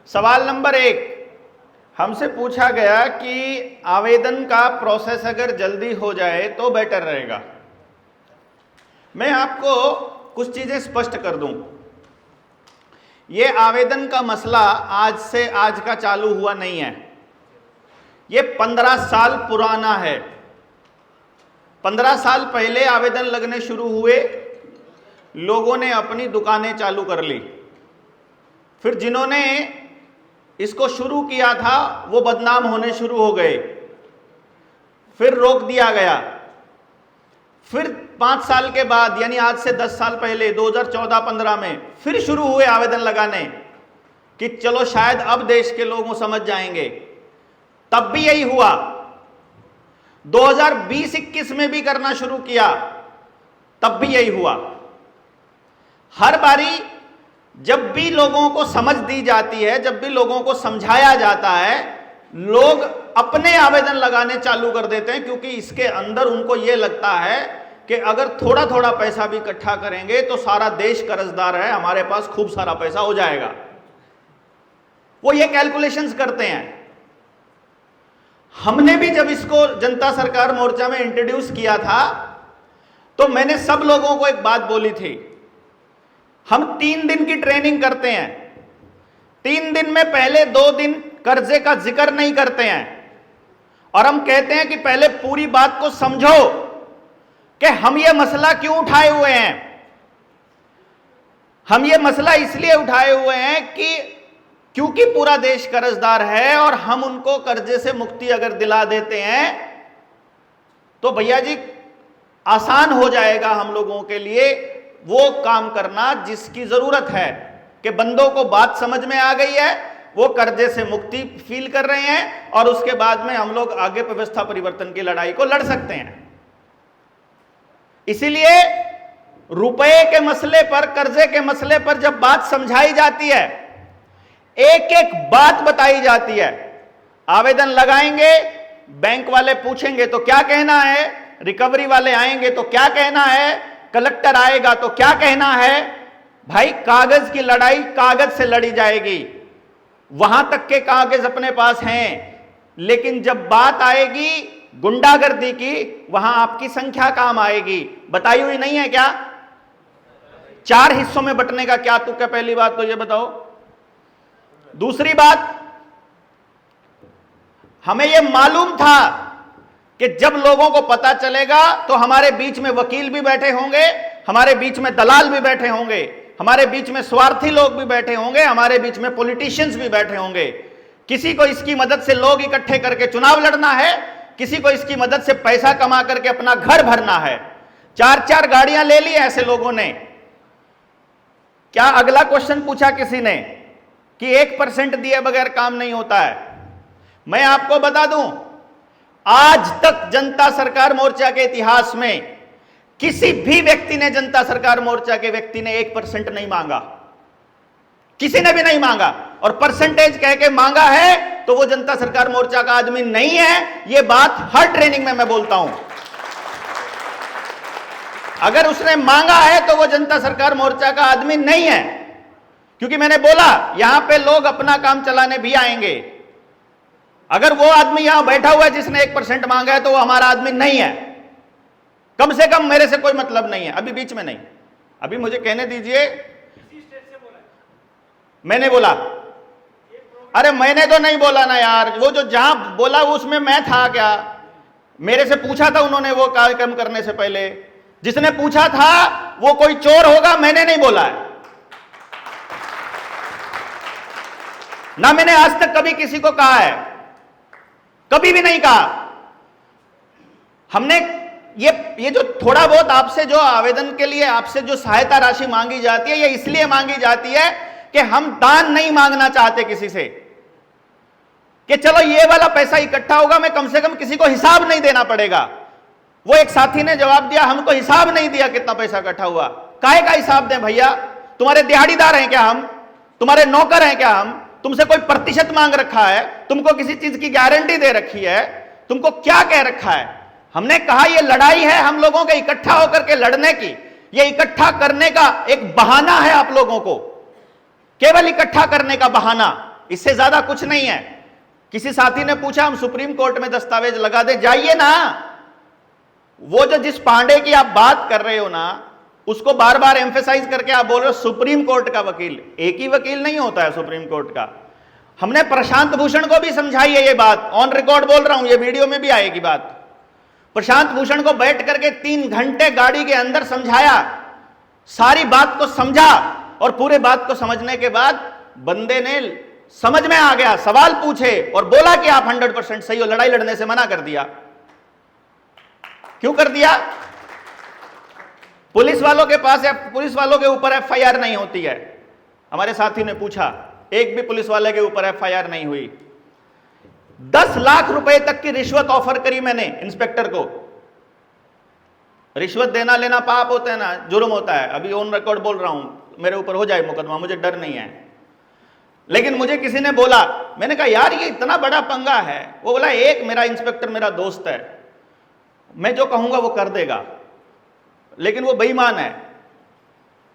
सवाल नंबर 1, हमसे पूछा गया कि आवेदन का प्रोसेस अगर जल्दी हो जाए तो बेटर रहेगा। मैं आपको कुछ चीजें स्पष्ट कर दूं। यह आवेदन का मसला आज से आज का चालू हुआ नहीं है, यह 15 साल पुराना है। 15 साल पहले आवेदन लगने शुरू हुए, लोगों ने अपनी दुकानें चालू कर ली, फिर जिन्होंने इसको शुरू किया था वो बदनाम होने शुरू हो गए, फिर रोक दिया गया। फिर 5 साल के बाद यानी आज से 10 साल पहले 2014-15 में फिर शुरू हुए आवेदन लगाने कि चलो शायद अब देश के लोग समझ जाएंगे। तब भी यही हुआ। 2020-21 में भी करना शुरू किया, तब भी यही हुआ। हर बारी जब भी लोगों को समझ दी जाती है, जब भी लोगों को समझाया जाता है, लोग अपने आवेदन लगाने चालू कर देते हैं, क्योंकि इसके अंदर उनको यह लगता है कि अगर थोड़ा थोड़ा पैसा भी इकट्ठा करेंगे तो सारा देश कर्जदार है, हमारे पास खूब सारा पैसा हो जाएगा। वो ये कैलकुलेशंस करते हैं। हमने भी जब इसको जनता सरकार मोर्चा में इंट्रोड्यूस किया था तो मैंने सब लोगों को एक बात बोली थी, हम 3 दिन की ट्रेनिंग करते हैं। 3 दिन में पहले 2 दिन कर्जे का जिक्र नहीं करते हैं और हम कहते हैं कि पहले पूरी बात को समझो कि हम ये मसला क्यों उठाए हुए हैं। हम ये मसला इसलिए उठाए हुए हैं कि क्योंकि पूरा देश कर्जदार है और हम उनको कर्जे से मुक्ति अगर दिला देते हैं तो भैया जी आसान हो जाएगा हम लोगों के लिए वो काम करना जिसकी जरूरत है कि बंदों को बात समझ में आ गई है, वो कर्जे से मुक्ति फील कर रहे हैं और उसके बाद में हम लोग आगे व्यवस्था परिवर्तन की लड़ाई को लड़ सकते हैं। इसीलिए रुपए के मसले पर, कर्जे के मसले पर जब बात समझाई जाती है, एक एक बात बताई जाती है। आवेदन लगाएंगे, बैंक वाले पूछेंगे तो क्या कहना है, रिकवरी वाले आएंगे तो क्या कहना है, कलेक्टर आएगा तो क्या कहना है। भाई कागज की लड़ाई कागज से लड़ी जाएगी, वहां तक के कागज अपने पास हैं, लेकिन जब बात आएगी गुंडागर्दी की, वहां आपकी संख्या काम आएगी। बताई हुई नहीं है क्या? 4 हिस्सों में बंटने का क्या तुक है? पहली बात तो ये बताओ। दूसरी बात, हमें यह मालूम था कि जब लोगों को पता चलेगा तो हमारे बीच में वकील भी बैठे होंगे, हमारे बीच में दलाल भी बैठे होंगे, हमारे बीच में स्वार्थी लोग भी बैठे होंगे, हमारे बीच में पॉलिटिशियंस भी बैठे होंगे। किसी को इसकी मदद से लोग इकट्ठे करके चुनाव लड़ना है, किसी को इसकी मदद से पैसा कमा करके अपना घर भरना है। 4-4 गाड़ियां ले ली ऐसे लोगों ने। क्या अगला क्वेश्चन पूछा किसी ने कि 1% दिए बगैर काम नहीं होता है? मैं आपको बता दूं, आज तक जनता सरकार मोर्चा के इतिहास में किसी भी व्यक्ति ने, जनता सरकार मोर्चा के व्यक्ति ने 1% नहीं मांगा, किसी ने भी नहीं मांगा। और परसेंटेज कह के मांगा है तो वो जनता सरकार मोर्चा का आदमी नहीं है। ये बात हर ट्रेनिंग में मैं बोलता हूं। अगर उसने मांगा है तो वो जनता सरकार मोर्चा का आदमी नहीं है, क्योंकि मैंने बोला यहां पे लोग अपना काम चलाने भी आएंगे। अगर वो आदमी यहां बैठा हुआ है जिसने 1% मांगा है तो वो हमारा आदमी नहीं है। कम से कम मेरे से कोई मतलब नहीं है, अभी बीच में नहीं। अभी मुझे कहने दीजिए। मैंने बोला? अरे मैंने तो नहीं बोला ना यार, वो जो जहां बोला उसमें मैं था क्या? मेरे से पूछा था उन्होंने वो कार्यक्रम करने से पहले। जिसने पूछा था वो कोई चोर होगा, मैंने नहीं बोला है ना। मैंने आज तक कभी किसी को कहा है, कभी भी नहीं कहा। हमने ये जो थोड़ा बहुत आपसे जो आवेदन के लिए आपसे जो सहायता राशि मांगी जाती है, ये इसलिए मांगी जाती है कि हम दान नहीं मांगना चाहते किसी से कि चलो ये वाला पैसा इकट्ठा होगा, मैं कम से कम किसी को हिसाब नहीं देना पड़ेगा। वो एक साथी ने जवाब दिया, हमको हिसाब नहीं दिया कितना पैसा इकट्ठा हुआ। काहे का हिसाब दें भैया? तुम्हारे दिहाड़ीदार हैं क्या हम? तुम्हारे नौकर हैं क्या हम? तुमसे कोई प्रतिशत मांग रखा है? तुमको किसी चीज की गारंटी दे रखी है? तुमको क्या कह रखा है? हमने कहा ये लड़ाई है हम लोगों के इकट्ठा होकर के लड़ने की। ये इकट्ठा करने का एक बहाना है आप लोगों को, केवल इकट्ठा करने का बहाना। इससे ज्यादा कुछ नहीं है। किसी साथी ने पूछा हम सुप्रीम कोर्ट में दस्तावेज लगा दे, जाइए ना। वो जो जिस पांडे की आप बात कर रहे हो ना, उसको बार बार एम्फेसाइज करके आप बोल रहे हो सुप्रीम कोर्ट का वकील। एक ही वकील नहीं होता है सुप्रीम कोर्ट का। हमने प्रशांत भूषण को भी समझाई है ये बात, ऑन रिकॉर्ड बोल रहा हूं, ये वीडियो में भी आएगी बात। प्रशांत भूषण को बैठ करके 3 घंटे गाड़ी के अंदर समझाया, सारी बात को समझा, और पूरे बात को समझने के बाद बंदे ने समझ में आ गया, सवाल पूछे और बोला कि आप 100% सही हो, लड़ाई लड़ने से मना कर दिया। क्यों कर दिया? पुलिस वालों के पास पुलिस वालों के ऊपर एफआईआर नहीं होती है। हमारे साथी ने पूछा, एक भी पुलिस वाले के ऊपर एफआईआर नहीं हुई। 10 लाख रुपए तक की रिश्वत ऑफर करी मैंने इंस्पेक्टर को। रिश्वत देना लेना पाप होता है ना, जुर्म होता है। अभी ऑन रिकॉर्ड बोल रहा हूं, मेरे ऊपर हो जाए मुकदमा, मुझे डर नहीं है। लेकिन मुझे किसी ने बोला, मैंने कहा यार ये इतना बड़ा पंगा है। वो बोला एक मेरा इंस्पेक्टर मेरा दोस्त है, मैं जो कहूंगा वो कर देगा, लेकिन वो बेईमान है।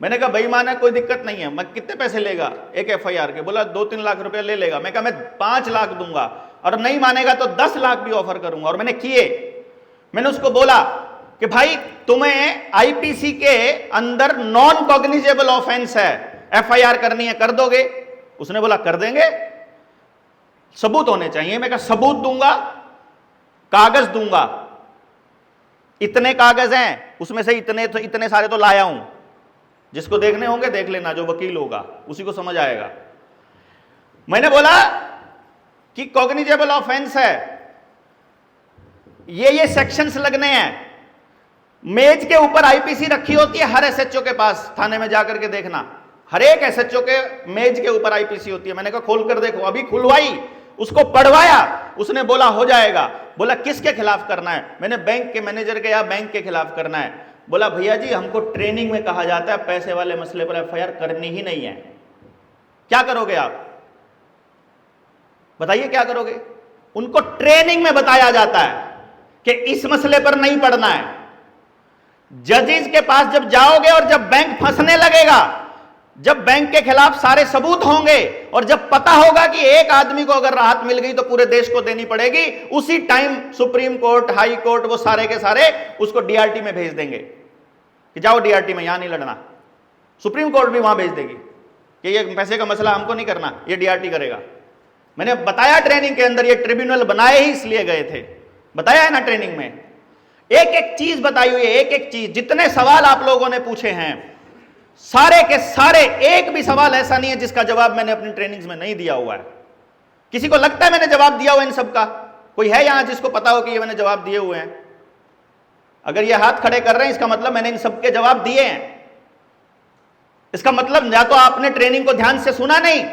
मैंने कहा बेईमान है, कोई दिक्कत नहीं है, मैं कितने पैसे लेगा एक एफआईआर के? बोला 2-3 लाख रुपए ले लेगा। मैं कहा मैं 5 लाख दूंगा, और नहीं मानेगा तो 10 लाख भी ऑफर करूंगा। और मैंने किए। मैंने उसको बोला कि भाई तुम्हें आईपीसी के अंदर नॉन कॉग्निजेबल ऑफेंस है, एफआईआर करनी है, कर दोगे? उसने बोला कर देंगे, सबूत होने चाहिए। मैं कहा सबूत दूंगा, कागज दूंगा, इतने कागज हैं, उसमें से इतने सारे तो लाया हूं, जिसको देखने होंगे देख लेना, जो वकील होगा उसी को समझ आएगा। मैंने बोला कि कॉग्निजेबल ऑफेंस है, ये सेक्शंस लगने हैं। मेज के ऊपर आईपीसी रखी होती है हर एसएचओ के पास, थाने में जाकर के देखना, हर एक एसएचओ के मेज के ऊपर आईपीसी होती है। मैंने कहा खोल कर देखो। अभी खुलवाई, उसको पढ़वाया, उसने बोला हो जाएगा। बोला किसके खिलाफ करना है? मैंने बैंक के मैनेजर के या बैंक के खिलाफ करना है। बोला भैया जी हमको ट्रेनिंग में कहा जाता है पैसे वाले मसले पर एफआईआर करनी ही नहीं है। क्या करोगे आप? बताइए क्या करोगे? उनको ट्रेनिंग में बताया जाता है कि इस मसले पर नहीं पढ़ना है। जजेस के पास जब जाओगे और जब बैंक फंसने लगेगा, जब बैंक के खिलाफ सारे सबूत होंगे, और जब पता होगा कि एक आदमी को अगर राहत मिल गई तो पूरे देश को देनी पड़ेगी, उसी time supreme court, high court, वो सारे के सारे उसको डीआरटी में भेज देंगे कि जाओ डीआरटी में, यहां नहीं लड़ना। सुप्रीम कोर्ट भी वहां भेज देगी कि ये पैसे का मसला हमको नहीं करना, ये डीआरटी करेगा। मैंने बताया ट्रेनिंग के अंदर, ये ट्रिब्यूनल बनाए ही इसलिए गए थे, बताया है ना ट्रेनिंग में। एक एक चीज बताई हुई है, एक एक चीज। जितने सवाल आप लोगों ने पूछे हैं सारे के सारे, एक भी सवाल ऐसा नहीं है जिसका जवाब मैंने अपनी ट्रेनिंग्स में नहीं दिया हुआ है। किसी को लगता है मैंने जवाब दिया हुआ इन सब का? कोई है यहां जिसको पता हो कि ये मैंने जवाब दिए हुए हैं? अगर ये हाथ खड़े कर रहे हैं, इसका मतलब मैंने इन सबके जवाब दिए हैं। इसका मतलब या तो आपने ट्रेनिंग को ध्यान से सुना नहीं,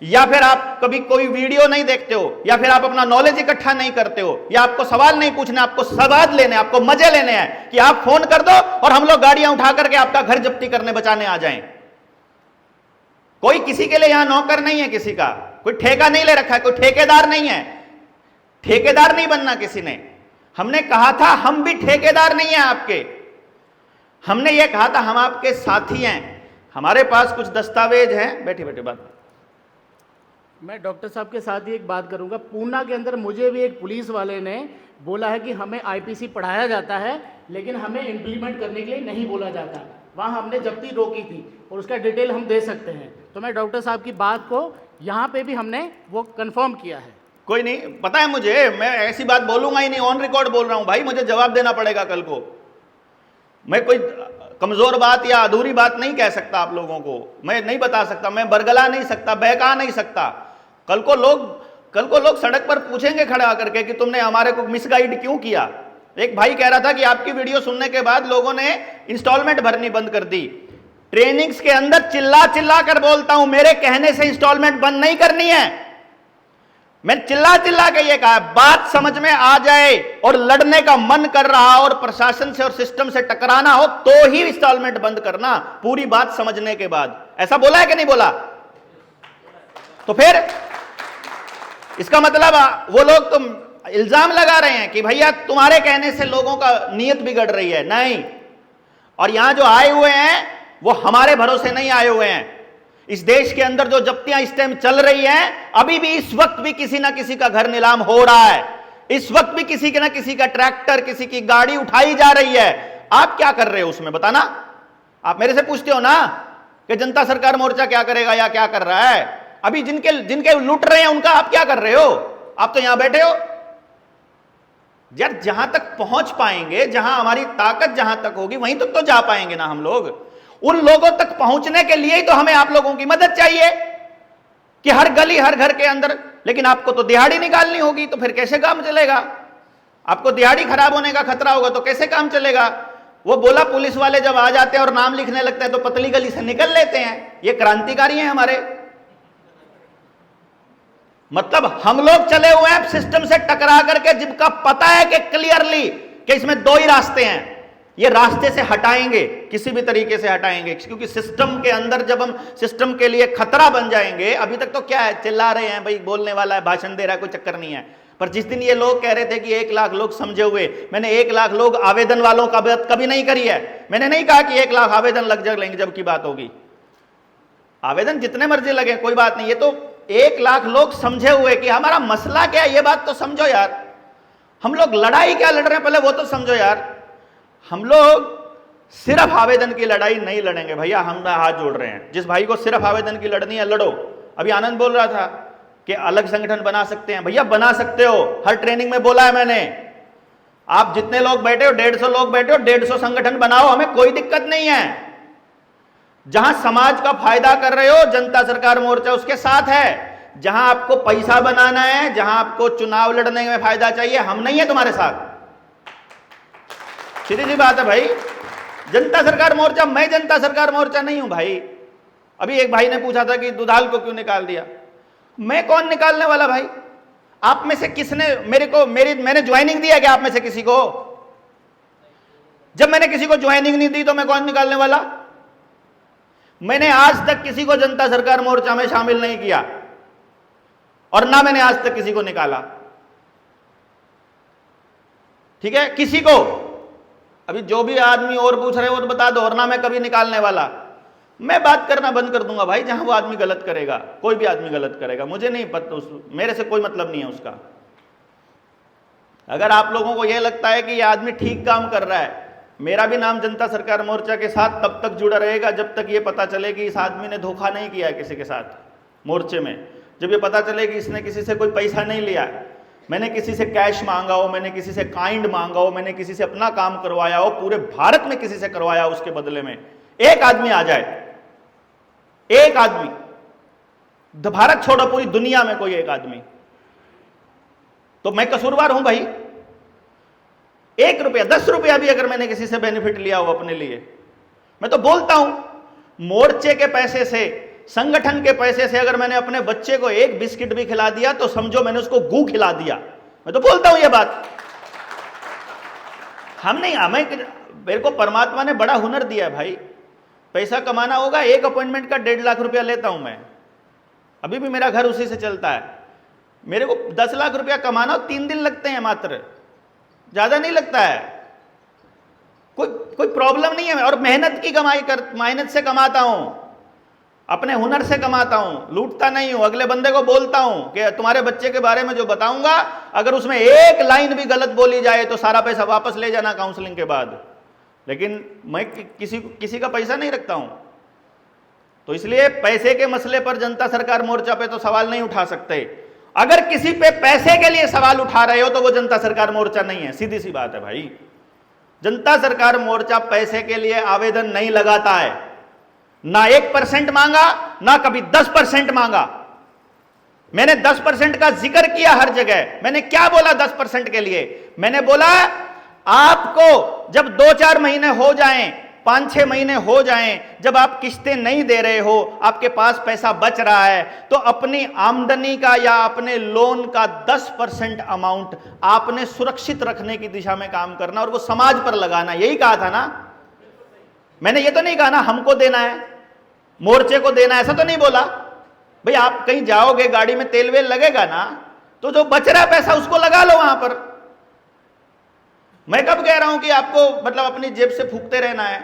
या फिर आप कभी कोई वीडियो नहीं देखते हो, या फिर आप अपना नॉलेज इकट्ठा नहीं करते हो, या आपको सवाल नहीं पूछने, आपको सवाल लेने, आपको मजे लेने हैं कि आप फोन कर दो और हम लोग गाड़ियां उठा करके आपका घर जब्ती करने बचाने आ जाएं। कोई किसी के लिए यहां नौकर नहीं है, किसी का कोई ठेका नहीं ले रखा है, कोई ठेकेदार नहीं है। ठेकेदार नहीं बनना किसी ने। हमने कहा था हम भी ठेकेदार नहीं है आपके। हमने ये कहा था हम आपके साथी हैं, हमारे पास कुछ दस्तावेज हैं। बैठे बैठे बात। मैं डॉक्टर साहब के साथ ही एक बात करूंगा। पूना के अंदर मुझे भी एक पुलिस वाले ने बोला है कि हमें आईपीसी पढ़ाया जाता है, लेकिन हमें इम्प्लीमेंट करने के लिए नहीं बोला जाता। वहाँ हमने जब्ती रोकी थी और उसका डिटेल हम दे सकते हैं। तो मैं डॉक्टर साहब की बात को यहाँ पे भी हमने वो कंफर्म किया है। कोई नहीं, पता है मुझे, मैं ऐसी बात बोलूंगा ही नहीं, ऑन रिकॉर्ड बोल रहा हूं भाई, मुझे जवाब देना पड़ेगा कल को। मैं कोई कमजोर बात या अधूरी बात नहीं कह सकता आप लोगों को, मैं नहीं बता सकता, मैं बरगला नहीं सकता, बहका नहीं सकता। कल को लोग सड़क पर पूछेंगे खड़ा आकर के कि तुमने हमारे को मिसगाइड क्यों किया। एक भाई कह रहा था कि आपकी वीडियो सुनने के बाद लोगों ने इंस्टॉलमेंट भरनी बंद कर दी। ट्रेनिंग्स के अंदर चिल्ला चिल्ला कर बोलता हूं, मेरे कहने से इंस्टॉलमेंट बंद नहीं करनी है। मैं चिल्ला चिल्ला के ये कहा, बात समझ में आ जाए और लड़ने का मन कर रहा और प्रशासन से और सिस्टम से टकराना हो तो ही इंस्टॉलमेंट बंद करना, पूरी बात समझने के बाद। ऐसा बोला है कि नहीं बोला? तो फिर इसका मतलब वो लोग तुम इल्जाम लगा रहे हैं कि भैया तुम्हारे कहने से लोगों का नीयत बिगड़ रही है। नहीं, और यहां जो आए हुए हैं वो हमारे भरोसे नहीं आए हुए हैं। इस देश के अंदर जो जब्तियां इस टाइम चल रही हैं, अभी भी इस वक्त भी किसी ना किसी का घर नीलाम हो रहा है, इस वक्त भी किसी के ना किसी का ट्रैक्टर, किसी की गाड़ी उठाई जा रही है। आप क्या कर रहे हो उसमें, बताना। आप मेरे से पूछते हो ना कि जनता सरकार मोर्चा क्या करेगा या क्या कर रहा है। अभी जिनके जिनके लूट रहे हैं उनका आप क्या कर रहे हो? आप तो यहां बैठे हो। यार जहां तक पहुंच पाएंगे, जहां हमारी ताकत जहां तक होगी वहीं तक तो जा पाएंगे ना हम लोग। उन लोगों तक पहुंचने के लिए ही तो हमें आप लोगों की मदद चाहिए कि हर गली हर घर के अंदर। लेकिन आपको तो दिहाड़ी निकालनी होगी, तो फिर कैसे काम चलेगा? आपको दिहाड़ी खराब होने का खतरा होगा तो कैसे काम चलेगा? वो बोला पुलिस वाले जब आ जाते हैं और नाम लिखने लगते हैं तो पतली गली से निकल लेते हैं। ये क्रांतिकारी हैं हमारे। मतलब हम लोग चले हुए हैं सिस्टम से टकरा करके, जिनका पता है कि क्लियरली कि इसमें दो ही रास्ते हैं, ये रास्ते से हटाएंगे, किसी भी तरीके से हटाएंगे। क्योंकि सिस्टम के अंदर जब हम सिस्टम के लिए खतरा बन जाएंगे, अभी तक तो क्या है, चिल्ला रहे हैं भाई, बोलने वाला है, भाषण दे रहा है, कोई चक्कर नहीं है। पर जिस दिन ये लोग कह रहे थे कि 1 लाख लोग समझे हुए, मैंने 1 लाख लोग आवेदन वालों का बात कभी नहीं करी है। मैंने नहीं कहा कि 1 लाख आवेदन लग जाएंगे जब की बात होगी। आवेदन जितने मर्जी लगे कोई बात नहीं, ये तो 1 लाख लोग समझे हुए कि हमारा मसला क्या है, ये बात तो समझो यार। हम लोग लड़ाई क्या लड़ रहे हैं पहले वो तो समझो यार। हम लोग सिर्फ आवेदन की लड़ाई नहीं लड़ेंगे भैया, हम हाथ जोड़ रहे हैं। जिस भाई को सिर्फ आवेदन की लड़नी है लड़ो। अभी आनंद बोल रहा था कि अलग संगठन बना सकते हैं, भैया बना सकते हो, हर ट्रेनिंग में बोला है मैंने। आप जितने लोग बैठे हो, 150 लोग बैठे हो, 150 संगठन बनाओ, हमें कोई दिक्कत नहीं है। जहां समाज का फायदा कर रहे हो, जनता सरकार मोर्चा उसके साथ है। जहां आपको पैसा बनाना है, जहां आपको चुनाव लड़ने में फायदा चाहिए, हम नहीं है तुम्हारे साथ। सीधी सी बात है भाई। जनता सरकार मोर्चा, मैं जनता सरकार मोर्चा नहीं हूं भाई। अभी एक भाई ने पूछा था कि दुधाल को क्यों निकाल दिया। मैं कौन निकालने वाला भाई? आप में से किसने मैंने ज्वाइनिंग दी है क्या आप में से किसी को? जब मैंने किसी को ज्वाइनिंग नहीं दी तो मैं कौन निकालने वाला? मैंने आज तक किसी को जनता सरकार मोर्चा में शामिल नहीं किया और ना मैंने आज तक किसी को निकाला। ठीक है, किसी को। अभी जो भी आदमी और पूछ रहे हो तो बता दो, और ना मैं कभी निकालने वाला। मैं बात करना बंद कर दूंगा भाई जहां वो आदमी गलत करेगा। कोई भी आदमी गलत करेगा, मुझे नहीं पता, मेरे से कोई मतलब नहीं है उसका। अगर आप लोगों को यह लगता है कि यह आदमी ठीक काम कर रहा है, मेरा भी नाम जनता सरकार मोर्चा के साथ तब तक जुड़ा रहेगा जब तक ये पता चले कि इस आदमी ने धोखा नहीं किया है किसी के साथ मोर्चे में। जब ये पता चले कि इसने किसी से कोई पैसा नहीं लिया, मैंने किसी से कैश मांगा हो, मैंने किसी से काइंड मांगा हो, मैंने किसी से अपना काम करवाया हो, पूरे भारत में किसी से करवाया हो, उसके बदले में एक आदमी आ जाए, एक आदमी, भारत छोड़ो पूरी दुनिया में कोई एक आदमी, तो मैं कसूरवार हूं भाई। 1 रुपया 10 रुपया भी अगर मैंने किसी से बेनिफिट लिया हो अपने लिए, मैं तो बोलता हूं, मोर्चे के पैसे से, संगठन के पैसे से अगर मैंने अपने बच्चे को 1 बिस्किट भी खिला दिया तो समझो मैंने उसको गू खिला दिया। मैं तो बोलता हूं ये बात। हम नहीं, मेरे को परमात्मा ने बड़ा हुनर दिया है भाई। पैसा कमाना होगा, 1 अपॉइंटमेंट का 1.5 लाख रुपया लेता हूं मैं। अभी भी मेरा घर उसी से चलता है। मेरे को 10 लाख रुपया कमाना 3 दिन लगते हैं मात्र, ज्यादा नहीं लगता है। कोई प्रॉब्लम नहीं है। और मेहनत की कमाई मेहनत से कमाता हूं, अपने हुनर से कमाता हूं, लूटता नहीं हूं। अगले बंदे को बोलता हूं कि तुम्हारे बच्चे के बारे में जो बताऊंगा, अगर उसमें 1 लाइन भी गलत बोली जाए तो सारा पैसा वापस ले जाना काउंसलिंग के बाद। लेकिन मैं किसी का पैसा नहीं रखता हूं, तो इसलिए पैसे के मसले पर जनता सरकार मोर्चा पे तो सवाल नहीं उठा सकते। अगर किसी पे पैसे के लिए सवाल उठा रहे हो तो वो जनता सरकार मोर्चा नहीं है, सीधी सी बात है भाई। जनता सरकार मोर्चा पैसे के लिए आवेदन नहीं लगाता है, ना 1% मांगा, ना कभी 10% मांगा। मैंने 10% का जिक्र किया हर जगह। मैंने क्या बोला 10% के लिए? मैंने बोला आपको जब 2-4 महीने हो जाएं, 5-6 महीने हो जाएं, जब आप किस्तें नहीं दे रहे हो, आपके पास पैसा बच रहा है, तो अपनी आमदनी का या अपने लोन का 10% अमाउंट आपने सुरक्षित रखने की दिशा में काम करना और वो समाज पर लगाना। यही कहा था ना मैंने? ये तो नहीं कहा ना हमको देना है, मोर्चे को देना है, ऐसा तो नहीं बोला भाई। आप कहीं जाओगे, गाड़ी में तेल वेल लगेगा ना, तो जो बच रहा पैसा उसको लगा लो वहां पर। मैं कब कह रहा हूं कि आपको मतलब अपनी जेब से फूकते रहना है?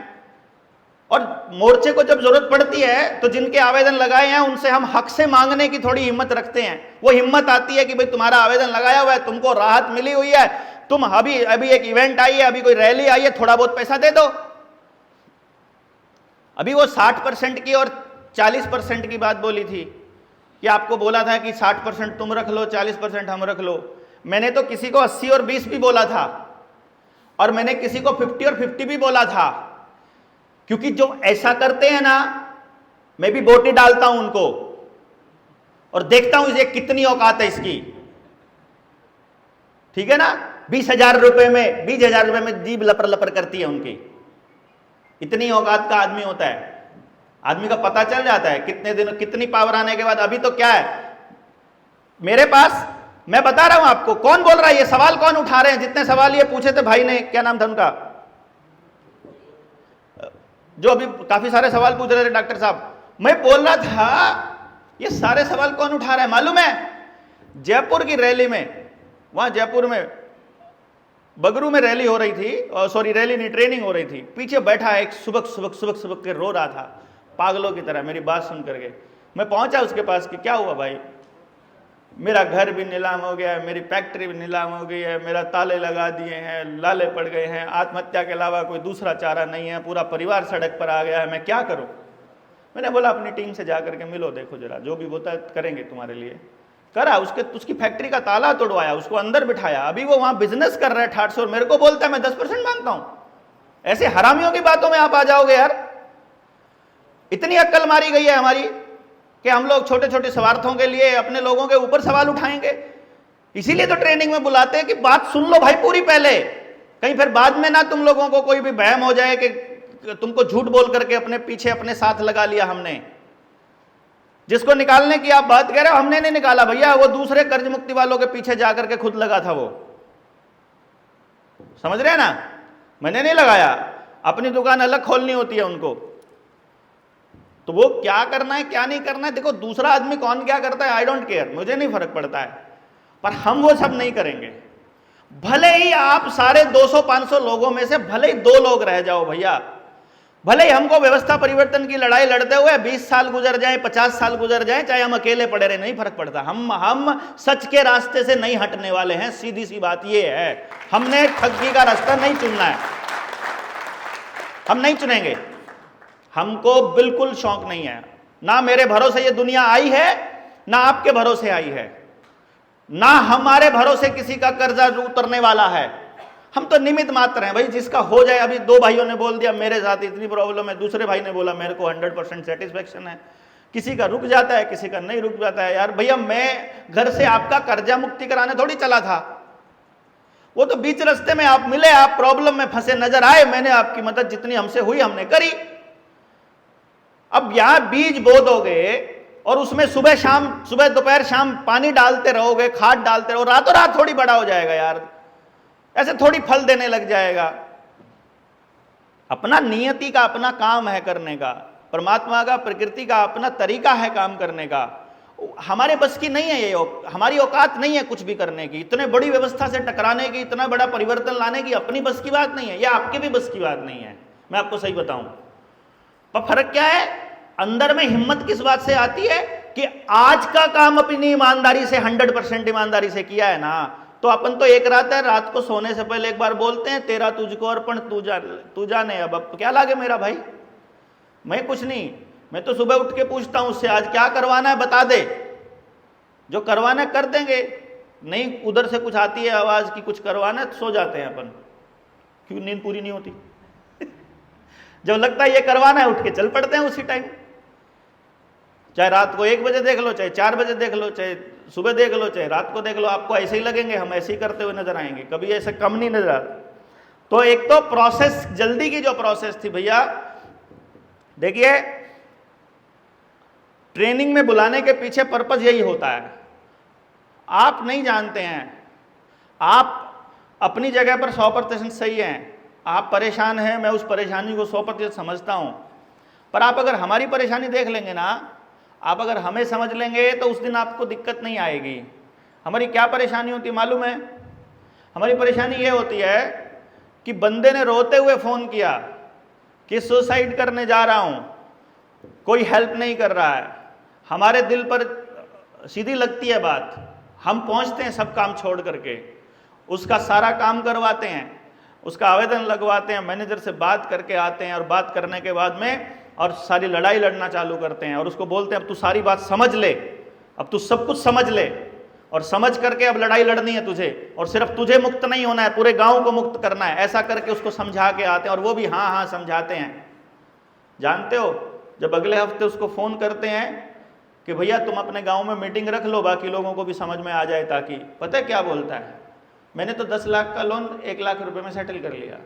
और मोर्चे को जब जरूरत पड़ती है तो जिनके आवेदन लगाए हैं उनसे हम हक से मांगने की थोड़ी हिम्मत रखते हैं। वो हिम्मत आती है कि भाई तुम्हारा आवेदन लगाया हुआ है, तुमको राहत मिली हुई है, तुम अभी अभी एक इवेंट आई है, अभी कोई रैली आई है, थोड़ा बहुत पैसा दे दो। अभी वो 60% की और 40% की बात बोली थी कि आपको बोला था कि 60% तुम रख लो, 40% हम रख लो। मैंने तो किसी को 80 और 20 भी बोला था, और मैंने किसी को 50 और 50 भी बोला था, क्योंकि जो ऐसा करते हैं ना, मैं भी बोटी डालता हूं उनको और देखता हूं ये कितनी औकात है इसकी। ठीक है ना, 20,000 रुपए में, 20,000 रुपए में जीभ लपर लपर करती है उनकी। इतनी औकात का आदमी होता है, आदमी का पता चल जाता है कितने दिन, कितनी पावर आने के बाद। अभी तो क्या है मेरे पास, मैं बता रहा हूं आपको। कौन बोल रहा है ये सवाल, कौन उठा रहे हैं? जितने सवाल ये पूछे थे भाई ने, क्या नाम था उनका, जो अभी काफी सारे सवाल पूछ रहे थे डॉक्टर साहब, मैं बोल रहा था ये सारे सवाल कौन उठा रहा है मालूम है? जयपुर की रैली में, वहां जयपुर में बगरू में रैली हो रही थी, सॉरी रैली नहीं, ट्रेनिंग हो रही थी। पीछे बैठा एक सुबक के रो रहा था पागलों की तरह मेरी बात सुन करके। मैं पहुंचा उसके पास कि क्या हुआ भाई? मेरा घर भी नीलाम हो गया है, मेरी फैक्ट्री भी नीलाम हो गई है, मेरा ताले लगा दिए हैं, लाले पड़ गए हैं, आत्महत्या के अलावा कोई दूसरा चारा नहीं है, पूरा परिवार सड़क पर आ गया है, मैं क्या करूं? मैंने बोला अपनी टीम से जाकर के मिलो, देखो जरा, जो भी होता है करेंगे तुम्हारे लिए। करा, उसकी फैक्ट्री का ताला तोड़वाया, उसको अंदर बिठाया। अभी वो वहां बिजनेस कर रहा है ठाट से, और मेरे को बोलता है मैं 10% मांगता हूं। ऐसे हरामियों की बातों में आप आ जाओगे यार? इतनी अक्ल मारी गई है हमारी कि हम लोग छोटे छोटे स्वार्थों के लिए अपने लोगों के ऊपर सवाल उठाएंगे। इसीलिए तो ट्रेनिंग में बुलाते हैं कि बात सुन लो भाई पूरी पहले, कहीं फिर बाद में ना तुम लोगों को कोई भी बहम हो जाए कि तुमको झूठ बोल करके अपने पीछे अपने साथ लगा लिया हमने। जिसको निकालने की आप बात कह रहे हो, हमने नहीं निकाला भैया, वो दूसरे कर्ज मुक्ति वालों के पीछे जाकर के खुद लगा था वो। समझ रहे हैं ना? मैंने नहीं लगाया, अपनी दुकान अलग खोलनी होती है उनको। तो वो क्या करना है क्या नहीं करना है, देखो दूसरा आदमी कौन क्या करता है आई डोंट केयर, मुझे नहीं फर्क पड़ता है, पर हम वो सब नहीं करेंगे। भले ही आप सारे 200-500 लोगों में से भले ही 2 लोग रह जाओ भैया, भले ही हमको व्यवस्था परिवर्तन की लड़ाई लड़ते हुए 20 साल गुजर जाए, 50 साल गुजर जाए, चाहे हम अकेले पड़े रहे, नहीं फर्क पड़ता। हम सच के रास्ते से नहीं हटने वाले हैं, सीधी सी बात यह है। हमने ठगी का रास्ता नहीं चुनना है, हम नहीं चुनेंगे। हमको बिल्कुल शौक नहीं है, ना मेरे भरोसे ये दुनिया आई है, ना आपके भरोसे आई है, ना हमारे भरोसे किसी का कर्जा उतरने वाला है। हम तो निमित्त मात्र हैं भाई, जिसका हो जाए। अभी 2 भाइयों ने बोल दिया मेरे साथ इतनी प्रॉब्लम है, दूसरे भाई ने बोला मेरे को 100% सेटिस्फेक्शन है। किसी का रुक जाता है, किसी का नहीं रुक जाता है। यार भैया मैं घर से आपका कर्जा मुक्ति कराने थोड़ी चला था, वो तो बीच रास्ते में आप मिले, आप प्रॉब्लम में फंसे नजर आए, मैंने आपकी मदद जितनी हमसे हुई हमने करी। अब यहां बीज बो दोगे और उसमें सुबह शाम, सुबह दोपहर शाम पानी डालते रहोगे, खाद डालते रहो, रातों रात थोड़ी बड़ा हो जाएगा यार, ऐसे थोड़ी फल देने लग जाएगा। अपना नियति का अपना काम है करने का, परमात्मा का, प्रकृति का अपना तरीका है काम करने का। हमारे बस की नहीं है ये, हमारी औकात नहीं है कुछ भी करने की, इतने बड़ी व्यवस्था से टकराने की, इतना बड़ा परिवर्तन लाने की अपनी बस की बात नहीं है, या आपके भी बस की बात नहीं है, मैं आपको सही बताऊं। पर फर्क क्या है, अंदर में हिम्मत किस बात से आती है कि आज का काम अपनी ईमानदारी से, 100% ईमानदारी से किया है ना, तो अपन तो एक रात है, रात को सोने से पहले एक बार बोलते हैं तेरा तुझको अर्पण, तू जाने अब क्या लागे मेरा भाई, मैं कुछ नहीं। मैं तो सुबह उठ के पूछता हूं उससे आज क्या करवाना है बता दे, जो करवाना है कर देंगे, नहीं उधर से कुछ आती है आवाज की कुछ करवाना है तो सो जाते हैं अपन, क्यों नींद पूरी नहीं होती। जब लगता है ये करवाना है उठ के चल पड़ते हैं उसी टाइम, चाहे रात को 1 बजे देख लो, चाहे 4 बजे देख लो, चाहे सुबह देख लो, चाहे रात को देख लो, आपको ऐसे ही लगेंगे, हम ऐसे ही करते हुए नजर आएंगे, कभी ऐसे कम नहीं नजर आता। तो एक तो प्रोसेस, जल्दी की जो प्रोसेस थी भैया, देखिए ट्रेनिंग में बुलाने के पीछे पर्पस यही होता है। आप नहीं जानते हैं, आप अपनी जगह पर 100% सही हैं, आप परेशान हैं, मैं उस परेशानी को 100% समझता हूं, पर आप अगर हमारी परेशानी देख लेंगे ना, आप अगर हमें समझ लेंगे तो उस दिन आपको दिक्कत नहीं आएगी। हमारी क्या परेशानी होती मालूम है? हमारी परेशानी ये होती है कि बंदे ने रोते हुए फ़ोन किया कि सुसाइड करने जा रहा हूं, कोई हेल्प नहीं कर रहा है। हमारे दिल पर सीधी लगती है बात, हम पहुंचते हैं सब काम छोड़ करके, उसका सारा काम करवाते हैं, उसका आवेदन लगवाते हैं, मैनेजर से बात करके आते हैं, और बात करने के बाद में और सारी लड़ाई लड़ना चालू करते हैं, और उसको बोलते हैं अब तू सारी बात समझ ले, अब तू सब कुछ समझ ले, और समझ करके अब लड़ाई लड़नी है तुझे, और सिर्फ तुझे मुक्त नहीं होना है, पूरे गांव को मुक्त करना है। ऐसा करके उसको समझा के आते हैं, और वो भी हाँ हाँ समझाते हैं। जानते हो, जब अगले हफ्ते उसको फोन करते हैं कि भैया तुम अपने गांव में मीटिंग रख लो, बाकी लोगों को भी समझ में आ जाए, ताकि पता है क्या बोलता है, मैंने तो 10 लाख का लोन 1 लाख रुपए में सेटल कर लिया।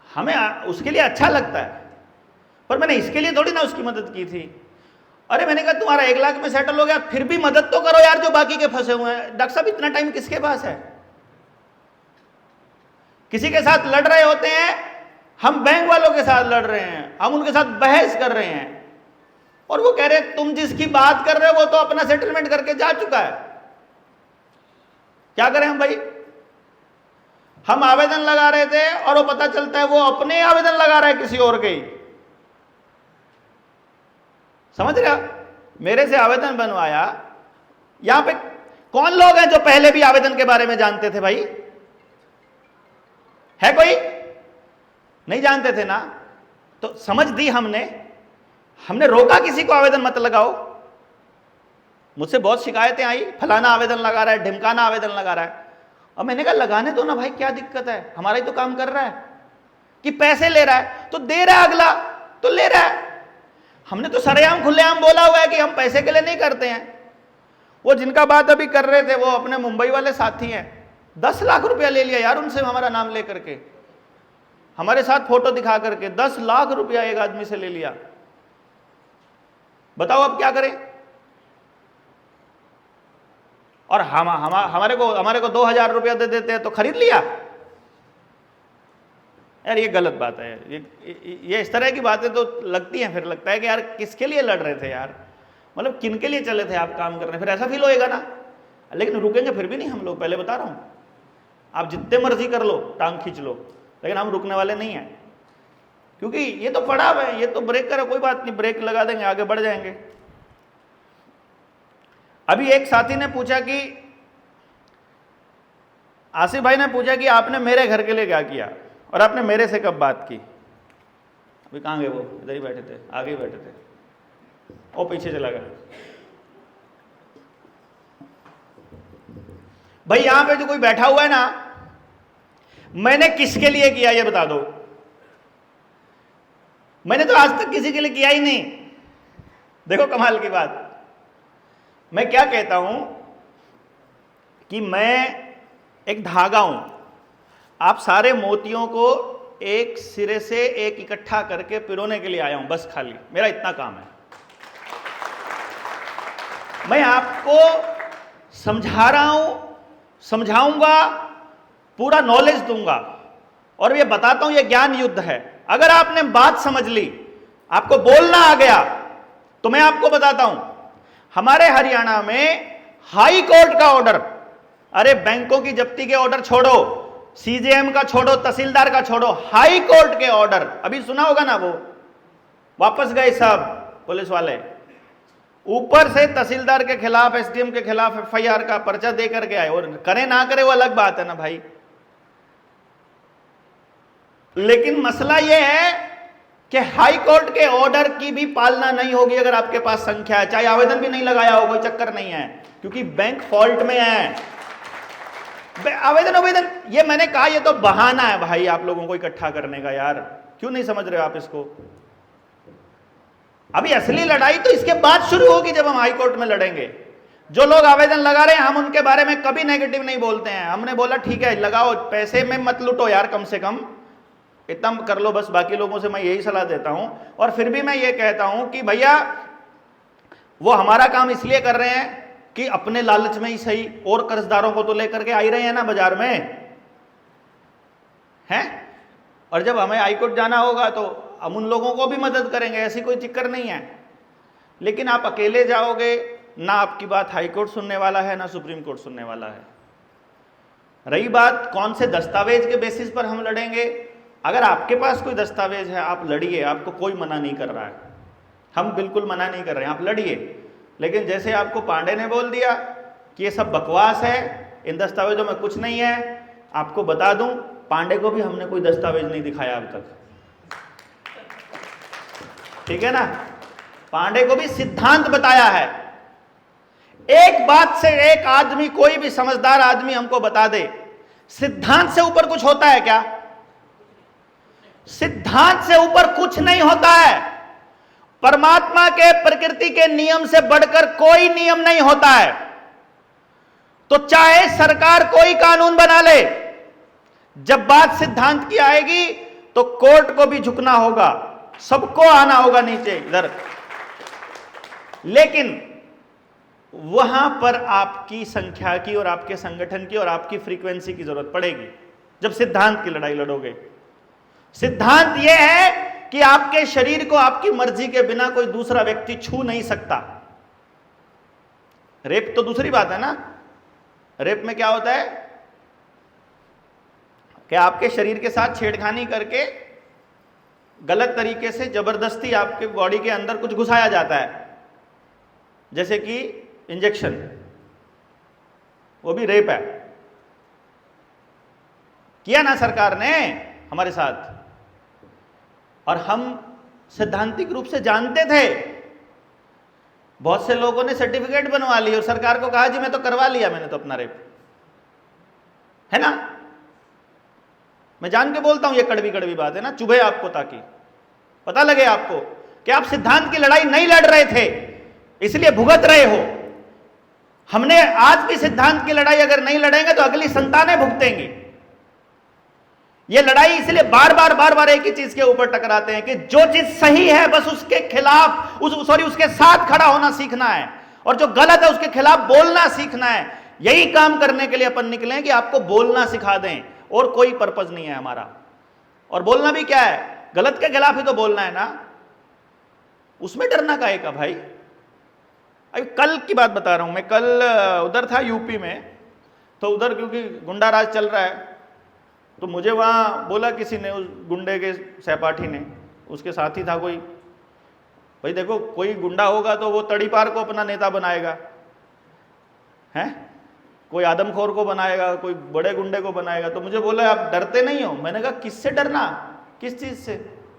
हमें उसके लिए अच्छा लगता है, पर मैंने इसके लिए थोड़ी ना उसकी मदद की थी। अरे मैंने कहा तुम्हारा 1 लाख में सेटल हो गया, फिर भी मदद तो करो यार जो बाकी के फंसे हुए हैं। डॉक्टर साहब इतना टाइम किसके पास है? किसी के साथ लड़ रहे होते हैं, हम बैंक वालों के साथ लड़ रहे हैं, हम उनके साथ बहस कर रहे हैं, और वो कह रहे हैं तुम जिसकी बात कर रहे हो वो तो अपना सेटलमेंट करके जा चुका है। क्या करें हम भाई? हम आवेदन लगा रहे थे और वो पता चलता है वो अपने आवेदन लगा रहा है किसी और के ही। समझ रहे हो? मेरे से आवेदन बनवाया। यहां पे कौन लोग हैं जो पहले भी आवेदन के बारे में जानते थे भाई? है कोई? नहीं जानते थे ना? तो समझ दी हमने रोका किसी को आवेदन मत लगाओ। मुझसे बहुत शिकायतें आई, फलाना आवेदन लगा रहा है, ढिमकाना आवेदन लगा रहा है। और मैंने कहा लगाने दो ना भाई, क्या दिक्कत है? हमारा ही तो काम कर रहा है। कि पैसे ले रहा है तो दे रहा है, अगला तो ले रहा है। हमने तो सरेआम खुलेआम बोला हुआ है कि हम पैसे के लिए नहीं करते हैं। वो जिनका बात अभी कर रहे थे वो अपने मुंबई वाले साथी हैं, 10 लाख रुपया ले लिया यार उनसे, हमारा नाम लेकर के, हमारे साथ फोटो दिखा करके 10 लाख रुपया एक आदमी से ले लिया। बताओ अब क्या करें? और हमारे को 2000 रुपया दे देते हैं तो खरीद लिया। यार ये गलत बात है। ये इस तरह की बातें तो लगती हैं, फिर लगता है कि यार किसके लिए लड़ रहे थे यार, मतलब किन के लिए चले थे आप काम करने, फिर ऐसा फील होएगा ना। लेकिन रुकेंगे फिर भी नहीं हम लोग, पहले बता रहा हूं। आप जितने मर्जी कर लो, टांग खींच लो, लेकिन हम रुकने वाले नहीं हैं, क्योंकि ये तो पड़ा हुआ है, ये तो ब्रेक है, कोई बात नहीं, ब्रेक लगा देंगे, आगे बढ़ जाएंगे। अभी एक साथी ने पूछा कि आसिफ भाई ने पूछा कि आपने मेरे घर के लिए क्या किया और आपने मेरे से कब बात की। अभी कहाँ गए वो? इधर ही बैठे थे, आगे ही बैठे थे, वो पीछे चला गया। भाई यहां पे जो कोई बैठा हुआ है ना, मैंने किसके लिए किया ये बता दो। मैंने तो आज तक किसी के लिए किया ही नहीं। देखो कमाल की बात, मैं क्या कहता हूं कि मैं एक धागा हूं, आप सारे मोतियों को एक सिरे से एक इकट्ठा करके पिरोने के लिए आया हूं, बस खाली मेरा इतना काम है। मैं आपको समझा रहा हूं, समझाऊंगा, पूरा नॉलेज दूंगा, और ये बताता हूं ये ज्ञान युद्ध है। अगर आपने बात समझ ली, आपको बोलना आ गया, तो मैं आपको बताता हूं हमारे हरियाणा में हाई कोर्ट का ऑर्डर, अरे बैंकों की जब्ती के ऑर्डर छोड़ो, सीजेएम का छोड़ो, तहसीलदार का छोड़ो, हाई कोर्ट के ऑर्डर, अभी सुना होगा ना, वो वापस गए सब पुलिस वाले, ऊपर से तहसीलदार के खिलाफ, एसडीएम के खिलाफ एफआईआर का पर्चा दे करके आए। और करे ना करे वो अलग बात है ना भाई, लेकिन मसला यह है कि हाई कोर्ट के ऑर्डर की भी पालना नहीं होगी अगर आपके पास संख्या है, चाहे आवेदन भी नहीं लगाया हो, कोई चक्कर नहीं है, क्योंकि बैंक फॉल्ट में है। आवेदन ये मैंने कहा ये तो बहाना है भाई आप लोगों को इकट्ठा करने का, यार क्यों नहीं समझ रहे हो आप इसको? अभी असली लड़ाई तो इसके बाद शुरू होगी जब हम हाई कोर्ट में लड़ेंगे। जो लोग आवेदन लगा रहे हैं हम उनके बारे में कभी नेगेटिव नहीं बोलते हैं। हमने बोला ठीक है लगाओ, पैसे में मत लूटो यार, कम से कम इतना कर लो बस। बाकी लोगों से मैं यही सलाह देता हूं, और फिर भी मैं ये कहता हूं कि भैया वो हमारा काम इसलिए कर रहे हैं कि अपने लालच में ही सही, और कर्जदारों को तो लेकर के आ ही रहे हैं ना बाजार में, हैं? और जब हमें हाईकोर्ट जाना होगा तो हम उन लोगों को भी मदद करेंगे, ऐसी कोई दिक्कत नहीं है। लेकिन आप अकेले जाओगे ना, आपकी बात हाईकोर्ट सुनने वाला है ना सुप्रीम कोर्ट सुनने वाला है। रही बात कौन से दस्तावेज के बेसिस पर हम लड़ेंगे, अगर आपके पास कोई दस्तावेज है आप लड़िए, आपको कोई मना नहीं कर रहा है, हम बिल्कुल मना नहीं कर रहे हैं, आप लड़िए। लेकिन जैसे आपको पांडे ने बोल दिया कि ये सब बकवास है, इन दस्तावेजों में कुछ नहीं है, आपको बता दूं पांडे को भी हमने कोई दस्तावेज नहीं दिखाया अब तक, ठीक है ना। पांडे को भी सिद्धांत बताया है। एक बात से एक आदमी, कोई भी समझदार आदमी हमको बता दे, सिद्धांत से ऊपर कुछ होता है क्या? सिद्धांत से ऊपर कुछ नहीं होता है। परमात्मा के, प्रकृति के नियम से बढ़कर कोई नियम नहीं होता है। तो चाहे सरकार कोई कानून बना ले, जब बात सिद्धांत की आएगी तो कोर्ट को भी झुकना होगा, सबको आना होगा नीचे इधर। लेकिन वहां पर आपकी संख्या की और आपके संगठन की और आपकी फ्रीक्वेंसी की जरूरत पड़ेगी जब सिद्धांत की लड़ाई लड़ोगे। सिद्धांत यह है कि आपके शरीर को आपकी मर्जी के बिना कोई दूसरा व्यक्ति छू नहीं सकता। रेप तो दूसरी बात है ना। रेप में क्या होता है कि आपके शरीर के साथ छेड़खानी करके गलत तरीके से जबरदस्ती आपके बॉडी के अंदर कुछ घुसाया जाता है, जैसे कि इंजेक्शन, वो भी रेप है। किया ना सरकार ने हमारे साथ, और हम सैद्धांतिक रूप से जानते थे। बहुत से लोगों ने सर्टिफिकेट बनवा ली और सरकार को कहा जी मैं तो करवा लिया, मैंने तो अपना रेप, है ना। मैं जान के बोलता हूं, ये कड़वी कड़वी बात है ना, चुभे आपको, ताकि पता लगे आपको कि आप सिद्धांत की लड़ाई नहीं लड़ रहे थे, इसलिए भुगत रहे हो। हमने आज भी सिद्धांत की लड़ाई अगर नहीं लड़ेंगे तो अगली संतानें भुगतेंगी। ये लड़ाई इसलिए बार बार एक ही चीज के ऊपर टकराते हैं कि जो चीज सही है बस उसके खिलाफ, उसके साथ खड़ा होना सीखना है, और जो गलत है उसके खिलाफ बोलना सीखना है। यही काम करने के लिए अपन निकले हैं कि आपको बोलना सिखा दें, और कोई पर्पज नहीं है हमारा। और बोलना भी क्या है, गलत के खिलाफ ही तो बोलना है ना, उसमें डरना काहे का भाई। अभी कल की बात बता रहा हूं मैं, कल उधर था यूपी में, तो उधर क्योंकि गुंडा राज चल रहा है, तो मुझे वहाँ बोला किसी ने, उस गुंडे के सहपाठी ने, उसके साथी था कोई, भाई देखो कोई गुंडा होगा तो वो तड़ीपार को अपना नेता बनाएगा, हैं, कोई आदमखोर को बनाएगा, कोई बड़े गुंडे को बनाएगा। तो मुझे बोला आप डरते नहीं हो? मैंने कहा किससे डरना, किस चीज़ से?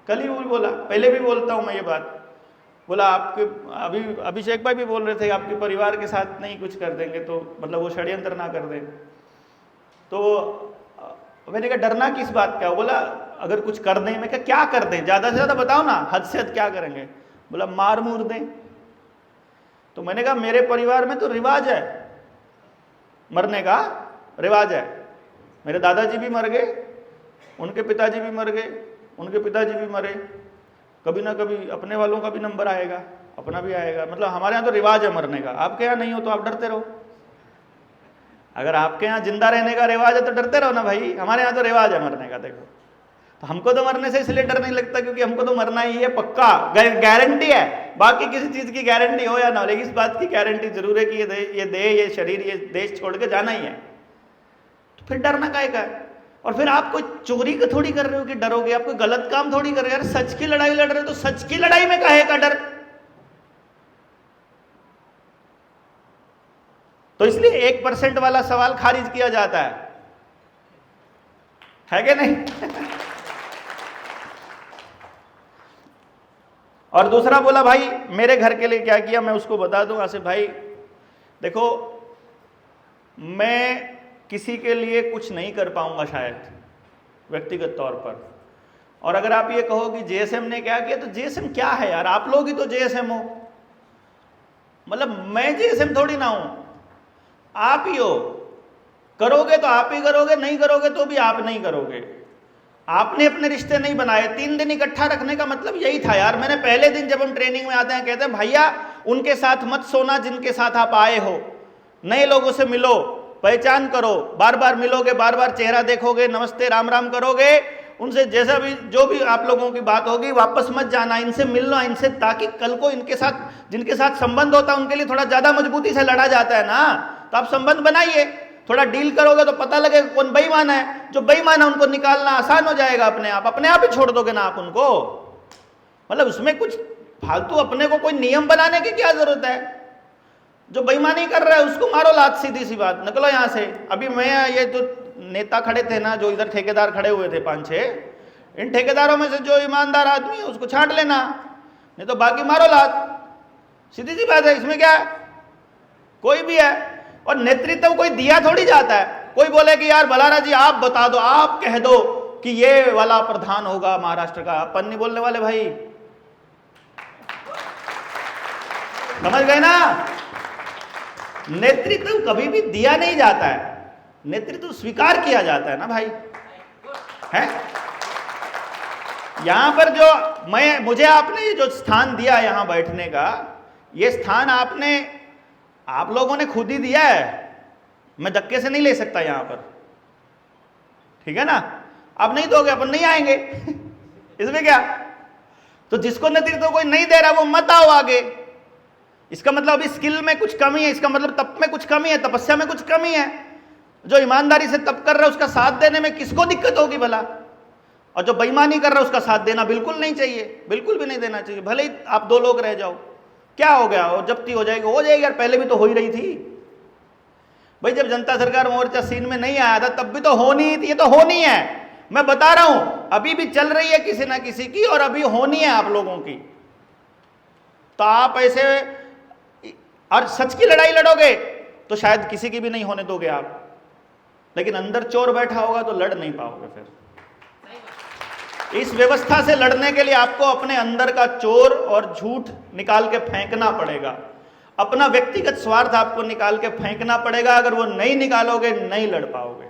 कल ही बोला, पहले भी बोलता हूँ मैं ये बात। बोला आपके, अभी अभिषेक भाई भी बोल रहे थे आपके परिवार के साथ नहीं कुछ कर देंगे तो मतलब वो षड्यंत्र ना कर दें। तो मैंने कहा डरना किस बात का? बोला अगर कुछ कर दें। मैं कहा क्या कर दें, ज़्यादा से ज़्यादा बताओ ना, हद से हद क्या करेंगे? बोला मार मूर दें। तो मैंने कहा मेरे परिवार में तो रिवाज है, मरने का रिवाज है। मेरे दादाजी भी मर गए, उनके पिताजी भी मर गए, उनके पिताजी भी मरे, कभी ना कभी अपने वालों का भी नंबर आएगा, अपना भी आएगा। मतलब हमारे यहाँ तो रिवाज है मरने का। आपके यहाँ नहीं हो तो आप डरते रहो। अगर आपके यहाँ जिंदा रहने का रिवाज है तो डरते रहो ना भाई, हमारे यहाँ तो रिवाज है मरने का। देखो, तो हमको तो मरने से इसलिए डर नहीं लगता क्योंकि हमको तो मरना ही है, पक्का गारंटी है। बाकी किसी चीज की गारंटी हो या ना हो, लेकिन इस बात की गारंटी जरूर है कि ये शरीर, ये देश छोड़ के जाना ही है। तो फिर डरना काहे का है? और फिर आप कोई चोरी का थोड़ी कर रहे हो कि डरोगे, आप कोई गलत काम थोड़ी कर रहे हो यार, सच की लड़ाई लड़ रहे हो तो सच की लड़ाई में काहे का डर? तो इसलिए 1% वाला सवाल खारिज किया जाता है कि नहीं? और दूसरा बोला भाई मेरे घर के लिए क्या किया, मैं उसको बता दूं आसिफ भाई। देखो मैं किसी के लिए कुछ नहीं कर पाऊंगा शायद व्यक्तिगत तौर पर, और अगर आप ये कहो कि जेएसएम ने क्या किया, तो जेएसएम क्या है यार, आप लोग ही तो जेएसएम हो। मतलब मैं जेएसएम थोड़ी ना हूं, आप ही हो। करोगे तो आप ही करोगे, नहीं करोगे तो भी आप नहीं करोगे। आपने अपने रिश्ते नहीं बनाए। 3 दिन इकट्ठा रखने का मतलब यही था यार। मैंने पहले दिन जब हम ट्रेनिंग में आते हैं कहते हैं भैया उनके साथ मत सोना जिनके साथ आप आए हो, नए लोगों से मिलो, पहचान करो, बार बार मिलोगे, बार बार चेहरा देखोगे, नमस्ते राम राम करोगे, उनसे जैसा भी जो भी आप लोगों की बात होगी वापस मत जाना, इनसे मिलना, इनसे, ताकि कल को इनके साथ जिनके साथ संबंध होता है उनके लिए थोड़ा ज्यादा मजबूती से लड़ा जाता है ना, तो आप संबंध बनाइए। थोड़ा डील करोगे तो पता लगेगा कौन बेईमान है। जो बेईमान है उनको निकालना आसान हो जाएगा, अपने आप ही छोड़ दोगे ना आप उनको। मतलब उसमें कुछ फालतू अपने को कोई नियम बनाने की क्या जरूरत है। जो बेईमानी कर रहा है उसको मारो लात, सीधी सी बात, निकलो यहां से। अभी मैं ये जो नेता खड़े थे ना, जो इधर ठेकेदार खड़े हुए थे 5-6, इन ठेकेदारों में से जो ईमानदार आदमी है उसको छांट लेना, नहीं तो बाकी मारो लात, सीधी सी बात है। इसमें क्या है, कोई भी है। और नेतृत्व कोई दिया थोड़ी जाता है। कोई बोले कि यार बलारा जी आप बता दो, आप कह दो कि ये वाला प्रधान होगा महाराष्ट्र का, अपन नहीं बोलने वाले भाई, समझ गए ना। नेतृत्व कभी भी दिया नहीं जाता है, नेतृत्व स्वीकार किया जाता है ना भाई, है। यहां पर जो मुझे आपने जो स्थान दिया यहां बैठने का, ये स्थान आप लोगों ने खुद ही दिया है, मैं धक्के से नहीं ले सकता यहां पर, ठीक है ना। आप नहीं दोगे अपन नहीं आएंगे इसमें क्या। तो जिसको नेतृत्व कोई नहीं दे रहा वो मत आओ आगे। इसका मतलब अभी स्किल में कुछ कमी है, इसका मतलब तप में कुछ कमी है, तपस्या में कुछ कमी है। जो ईमानदारी से तप कर रहा है उसका साथ देने में किसको दिक्कत होगी भला, और जो बेईमानी कर रहा है उसका साथ देना बिल्कुल नहीं चाहिए, बिल्कुल भी नहीं देना चाहिए। भले ही आप 2 लोग रह जाओ, क्या हो गया, और जब्ती हो जाएगी यार, पहले भी तो हो ही रही थी भाई। जब जनता सरकार मोर्चा सीन में नहीं आया था तब भी तो होनी ही थी, ये तो होनी है। मैं बता रहा हूं अभी भी चल रही है किसी ना किसी की, और अभी होनी है आप लोगों की। तो आप ऐसे और सच की लड़ाई लड़ोगे तो शायद किसी की भी नहीं होने दोगे आप, लेकिन अंदर चोर बैठा होगा तो लड़ नहीं पाओगे। फिर इस व्यवस्था से लड़ने के लिए आपको अपने अंदर का चोर और झूठ निकाल के फेंकना पड़ेगा, अपना व्यक्तिगत स्वार्थ आपको निकाल के फेंकना पड़ेगा। अगर वो नहीं निकालोगे नहीं लड़ पाओगे।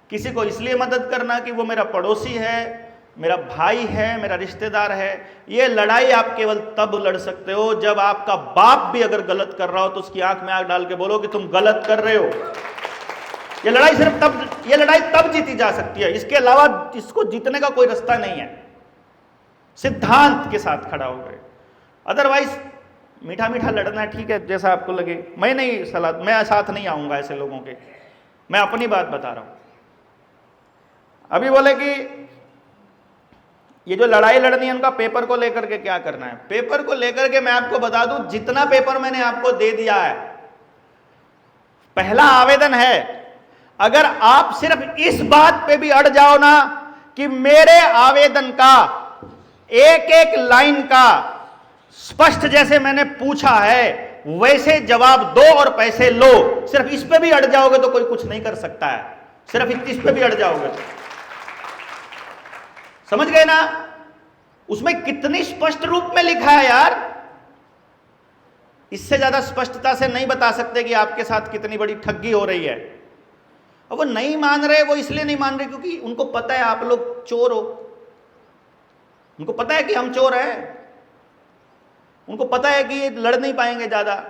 किसी को इसलिए मदद करना कि वो मेरा पड़ोसी है, मेरा भाई है, मेरा रिश्तेदार है, ये लड़ाई आप केवल तब लड़ सकते हो जब आपका बाप भी अगर गलत कर रहा हो तो उसकी आंख में आंख डाल के बोलो कि तुम गलत कर रहे हो। ये लड़ाई तब जीती जा सकती है, इसके अलावा इसको जीतने का कोई रास्ता नहीं है। सिद्धांत के साथ खड़ा हो गए, अदरवाइज मीठा मीठा लड़ना है, ठीक है, जैसा आपको लगे। मैं साथ नहीं आऊंगा ऐसे लोगों के, मैं अपनी बात बता रहा हूं। अभी बोले कि ये जो लड़ाई लड़नी है उनका पेपर को लेकर के क्या करना है। पेपर को लेकर के मैं आपको बता दूं, जितना पेपर मैंने आपको दे दिया है, पहला आवेदन है, अगर आप सिर्फ इस बात पे भी अड़ जाओ ना कि मेरे आवेदन का एक एक लाइन का स्पष्ट जैसे मैंने पूछा है वैसे जवाब दो और पैसे लो, सिर्फ इस पे भी अड़ जाओगे तो कोई कुछ नहीं कर सकता है। सिर्फ इस पे भी अड़ जाओगे, समझ गए ना। उसमें कितनी स्पष्ट रूप में लिखा है यार, इससे ज्यादा स्पष्टता से नहीं बता सकते कि आपके साथ कितनी बड़ी ठगी हो रही है। और वो नहीं मान रहे, वो इसलिए नहीं मान रहे क्योंकि उनको पता है आप लोग चोर हो, उनको पता है कि हम चोर हैं, उनको पता है कि ये लड़ नहीं पाएंगे ज्यादा।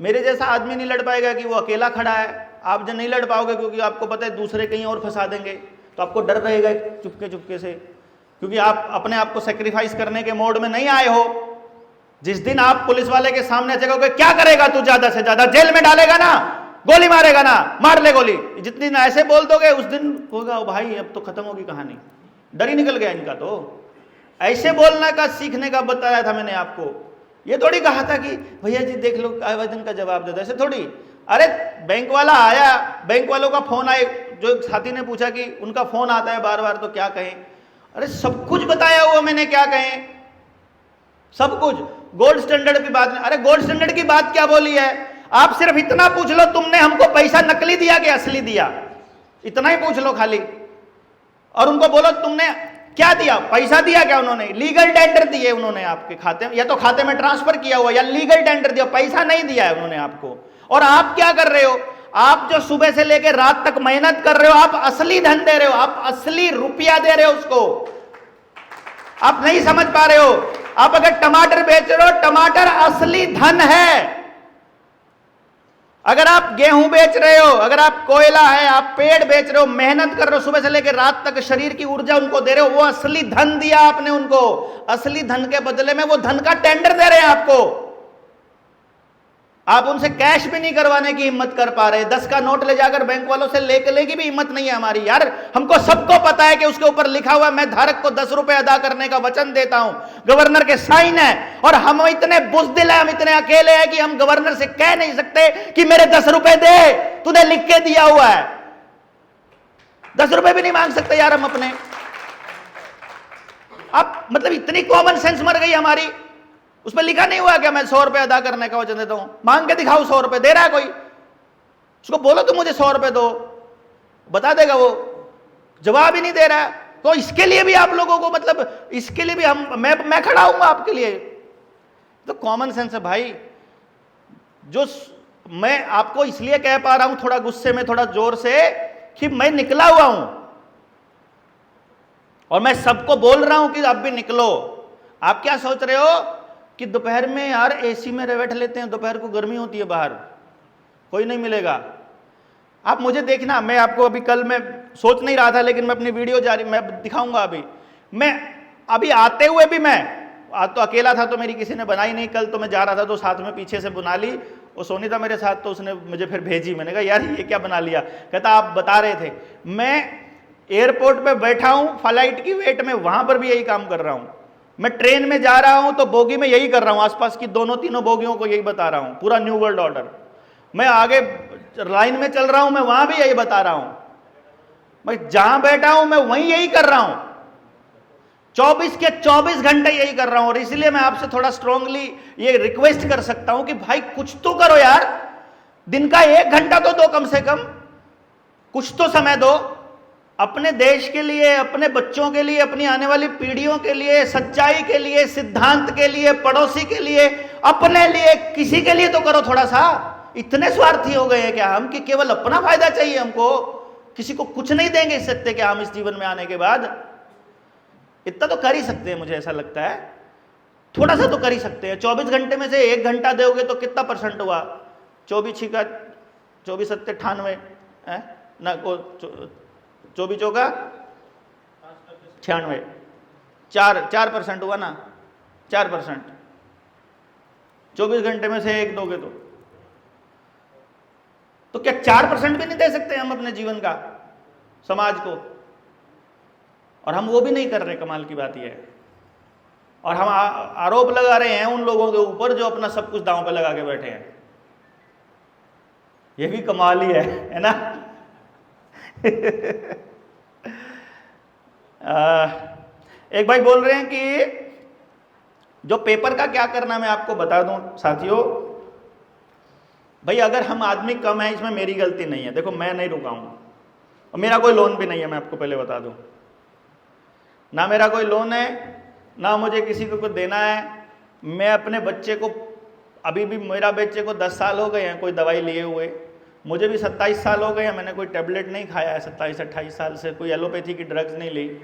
मेरे जैसा आदमी नहीं लड़ पाएगा कि वो अकेला खड़ा है, आप जो नहीं लड़ पाओगे क्योंकि आपको पता है दूसरे कहीं और फंसा देंगे, तो आपको डर रहेगा चुपके चुपके से, क्योंकि आप अपने आप को सेक्रीफाइस करने के मोड में नहीं आए हो। जिस दिन आप पुलिस वाले के सामने जगहोगे, क्या करेगा तू, ज्यादा से ज्यादा जेल में डालेगा ना, गोली मारेगा ना, मार ले गोली, जितनी दिन ऐसे बोल दोगे उस दिन होगा भाई अब तो खत्म होगी कहानी, डर ही निकल गया इनका। तो ऐसे बोलने का सीखने का बताया था मैंने आपको। ये थोड़ी कहा था कि भैया जी देख लो आवेदन का जवाब दे दो, ऐसे थोड़ी। अरे बैंक वाला आया, बैंक वालों का फोन आए, जो साथी ने पूछा कि उनका फोन आता है बार बार तो क्या कहें, अरे सब कुछ बताया हुआ मैंने, क्या कहें, सब कुछ। गोल्ड स्टैंडर्ड की बात, अरे गोल्ड स्टैंडर्ड की बात क्या बोली है, आप सिर्फ इतना पूछ लो तुमने हमको पैसा नकली दिया कि असली दिया, इतना ही पूछ लो खाली। और उनको बोलो तुमने क्या दिया, पैसा दिया क्या, उन्होंने लीगल टेंडर दिए उन्होंने आपके खाते में, या तो खाते में ट्रांसफर किया हुआ या लीगल टेंडर दिया, पैसा नहीं दिया है उन्होंने आपको। और आप क्या कर रहे हो, आप जो सुबह से लेकर रात तक मेहनत कर रहे हो, आप असली धन दे रहे हो, आप असली रुपया दे रहे हो उसको, आप नहीं समझ पा रहे हो। आप अगर टमाटर बेच रहे हो, टमाटर असली धन है। अगर आप गेहूं बेच रहे हो, अगर आप कोयला है, आप पेड़ बेच रहे हो, मेहनत कर रहे हो सुबह से लेकर रात तक, शरीर की ऊर्जा उनको दे रहे हो, वो असली धन दिया आपने उनको। असली धन के बदले में वो धन का टेंडर दे रहे हैं आपको। आप उनसे कैश भी नहीं करवाने की हिम्मत कर पा रहे। 10 का नोट ले जाकर बैंक वालों से लेने की भी हिम्मत नहीं है हमारी। यार हमको सबको पता है कि उसके ऊपर लिखा हुआ मैं धारक को 10 रुपए अदा करने का वचन देता हूं, गवर्नर के साइन है। और हम इतने बुज़दिल हैं, हम इतने अकेले हैं कि हम गवर्नर से कह नहीं सकते कि मेरे 10 रुपए दे, तूने लिख के दिया हुआ है। 10 रुपए भी नहीं मांग सकते यार हम अपने। अब मतलब इतनी कॉमन सेंस मर गई हमारी। उस पर लिखा नहीं हुआ क्या मैं 100 रुपए अदा करने का वचन देता हूं? मांग के दिखाओ 100 रुपए। दे रहा है कोई? उसको बोलो तो मुझे 100 रुपए दो, बता देगा वो। जवाब ही नहीं दे रहा है। तो इसके लिए भी आप लोगों को मतलब इसके लिए भी मैं खड़ा हूं आपके लिए। तो कॉमन सेंस है भाई। जो मैं आपको इसलिए कह पा रहा हूं थोड़ा गुस्से में, थोड़ा जोर से, कि मैं निकला हुआ हूं और मैं सबको बोल रहा हूं कि अब भी निकलो। आप क्या सोच रहे हो कि दोपहर में यार एसी में बैठ लेते हैं, दोपहर को गर्मी होती है बाहर, कोई नहीं मिलेगा। आप मुझे देखना, मैं आपको अभी कल मैं सोच नहीं रहा था लेकिन मैं अपनी वीडियो जारी मैं दिखाऊंगा। मैं अभी आते हुए भी मैं आज तो अकेला था तो मेरी किसी ने बनाई नहीं। कल तो मैं जा रहा था तो साथ में पीछे से बना ली। वो सोनी था मेरे साथ तो उसने मुझे फिर भेजी। मैंने कहा यार ये क्या बना लिया? कहता आप बता रहे थे। मैं एयरपोर्ट पे बैठा हूं फ्लाइट की वेट में, वहां पर भी यही काम कर रहा हूं। मैं ट्रेन में जा रहा हूं तो बोगी में यही कर रहा हूं, आसपास की दोनों तीनों बोगियों को यही बता रहा हूं, पूरा न्यू वर्ल्ड ऑर्डर। मैं आगे लाइन में चल रहा हूं, मैं वहां भी यही बता रहा हूं। मैं जहां बैठा हूं मैं वहीं यही कर रहा हूं, 24 के 24 घंटे यही कर रहा हूं। और इसलिए मैं आपसे थोड़ा स्ट्रांगली ये रिक्वेस्ट कर सकता हूं कि भाई कुछ तो करो यार। दिन का 1 घंटा तो दो, कम से कम कुछ तो समय दो अपने देश के लिए, अपने बच्चों के लिए, अपनी आने वाली पीढ़ियों के लिए, सच्चाई के लिए, सिद्धांत के लिए, पड़ोसी के लिए, अपने लिए, किसी के लिए तो करो थोड़ा सा। इतने स्वार्थी हो गए हैं क्या हम कि केवल अपना फायदा चाहिए हमको, किसी को कुछ नहीं देंगे इस सकते क्या हम इस जीवन में आने के बाद? इतना तो कर ही सकते हैं, मुझे ऐसा लगता है थोड़ा सा तो कर ही सकते हैं। 24 घंटे में से 1 घंटा दोगे तो कितना परसेंट हुआ? 24 का 24 सत्ते 98 है ना, 24 चौका 96, 4% हुआ ना, 4%। 24 घंटे में से 1 दोगे तो क्या 4% भी नहीं दे सकते हम अपने जीवन का समाज को? और हम वो भी नहीं कर रहे। कमाल की बात यह है। और हम आरोप लगा रहे हैं उन लोगों के ऊपर जो अपना सब कुछ दांव पे लगा के बैठे हैं। ये भी कमाल ही है ना? एक भाई बोल रहे हैं कि जो पेपर का क्या करना, मैं आपको बता दूं साथियों। भाई अगर हम आदमी कम है, इसमें मेरी गलती नहीं है। देखो मैं नहीं रुका हूं और मेरा कोई लोन भी नहीं है, मैं आपको पहले बता दूं। ना मेरा कोई लोन है, ना मुझे किसी को कुछ देना है। मैं अपने बच्चे को, अभी भी मेरा बच्चे को 10 साल हो गए हैं कोई दवाई लिए हुए। मुझे भी 27 साल हो गए हैं, मैंने कोई टैबलेट नहीं खाया है 27-28 साल से, कोई एलोपैथी की ड्रग्स नहीं ली।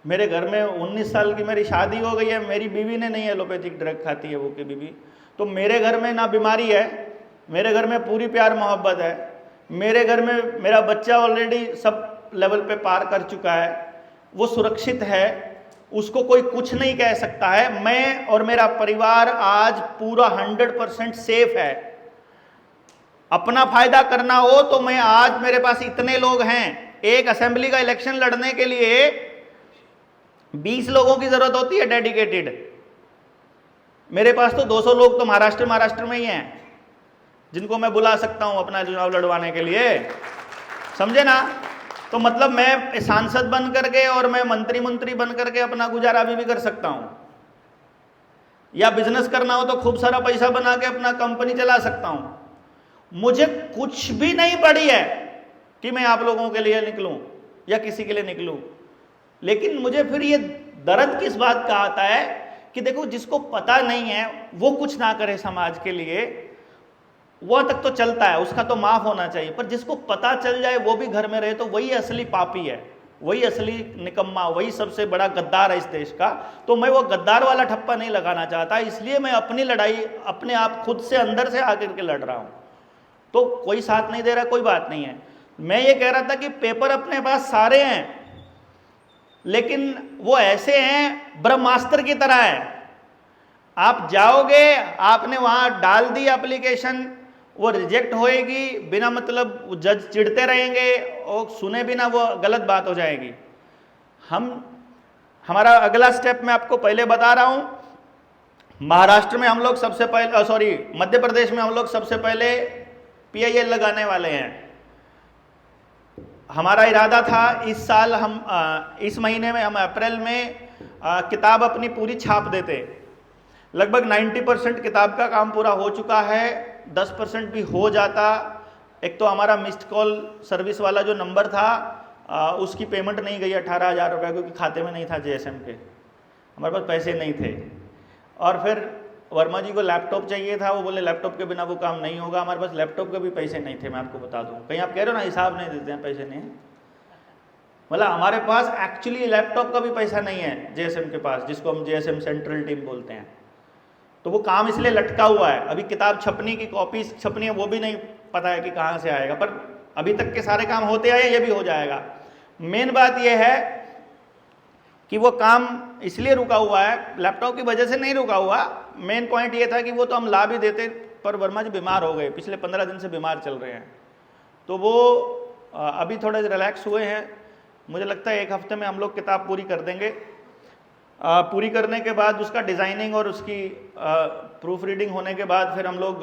मेरे घर में 19 साल की मेरी शादी हो गई है, मेरी बीवी ने नहीं एलोपैथिक ड्रग खाती है वो की बीवी। तो मेरे घर में ना बीमारी है, मेरे घर में पूरी प्यार मोहब्बत है। मेरे घर में मेरा बच्चा ऑलरेडी सब लेवल पे पार कर चुका है, वो सुरक्षित है, उसको कोई कुछ नहीं कह सकता है। मैं और मेरा परिवार आज पूरा 100% सेफ है। अपना फायदा करना हो तो मैं आज, मेरे पास इतने लोग हैं, एक असेंबली का इलेक्शन लड़ने के लिए 20 लोगों की जरूरत होती है डेडिकेटेड। मेरे पास तो 200 लोग तो महाराष्ट्र में ही हैं जिनको मैं बुला सकता हूं अपना चुनाव लड़वाने के लिए, समझे ना? तो मतलब मैं सांसद बन करके और मैं मंत्री बन करके अपना गुजारा भी कर सकता हूं, या बिजनेस करना हो तो खूब सारा पैसा बना के अपना कंपनी चला सकता हूं। मुझे कुछ भी नहीं पड़ी है कि मैं आप लोगों के लिए निकलूं या किसी के लिए निकलूं। लेकिन मुझे फिर ये दर्द किस बात का आता है कि देखो, जिसको पता नहीं है वो कुछ ना करे समाज के लिए, वो तक तो चलता है, उसका तो माफ होना चाहिए। पर जिसको पता चल जाए वो भी घर में रहे तो वही असली पापी है, वही असली निकम्मा, वही सबसे बड़ा गद्दार है इस देश का। तो मैं वो गद्दार वाला ठप्पा नहीं लगाना चाहता, इसलिए मैं अपनी लड़ाई अपने आप खुद से अंदर से आकर के लड़ रहा हूं। तो कोई साथ नहीं दे रहा, कोई बात नहीं है। मैं ये कह रहा था कि पेपर अपने पास सारे हैं, लेकिन वो ऐसे हैं ब्रह्मास्त्र की तरह है। आप जाओगे, आपने वहां डाल दी एप्लीकेशन, वो रिजेक्ट होएगी, बिना मतलब जज चिढ़ते रहेंगे और सुने बिना वो गलत बात हो जाएगी। हमारा अगला स्टेप मैं आपको पहले बता रहा हूं, महाराष्ट्र में हम लोग सबसे पहले मध्य प्रदेश में हम लोग सबसे पहले PIL लगाने वाले हैं। हमारा इरादा था इस साल इस महीने में हम अप्रैल में किताब अपनी पूरी छाप देते। लगभग 90% किताब का काम पूरा हो चुका है, 10% भी हो जाता। एक तो हमारा मिस्ड कॉल सर्विस वाला जो नंबर था उसकी पेमेंट नहीं गई 18,000 रुपये, क्योंकि खाते में नहीं था JSM के, हमारे पास पैसे नहीं थे। और फिर वर्मा जी को लैपटॉप चाहिए था, वो बोले लैपटॉप के बिना वो काम नहीं होगा। हमारे पास लैपटॉप के भी पैसे नहीं थे, मैं आपको बता दूं। कहीं आप कह रहे हो ना हिसाब नहीं देते हैं, पैसे नहीं है, मतलब हमारे पास एक्चुअली लैपटॉप का भी पैसा नहीं है JSM के पास, जिसको हम JSM सेंट्रल टीम बोलते हैं। तो वो काम इसलिए लटका हुआ है। अभी किताब छपनी की कॉपी छपनी है, वो भी नहीं पता है कि कहाँ से आएगा, पर अभी तक के सारे काम होते आए, ये भी हो जाएगा। मेन बात ये है कि वो काम इसलिए रुका हुआ है, लैपटॉप की वजह से नहीं रुका हुआ। मेन पॉइंट ये था कि वो तो हम ला भी देते, पर वर्मा जी बीमार हो गए, पिछले 15 दिन से बीमार चल रहे हैं। तो वो अभी थोड़े रिलैक्स हुए हैं। मुझे लगता है 1 हफ्ते में हम लोग किताब पूरी कर देंगे। पूरी करने के बाद उसका डिज़ाइनिंग और उसकी प्रूफ रीडिंग होने के बाद फिर हम लोग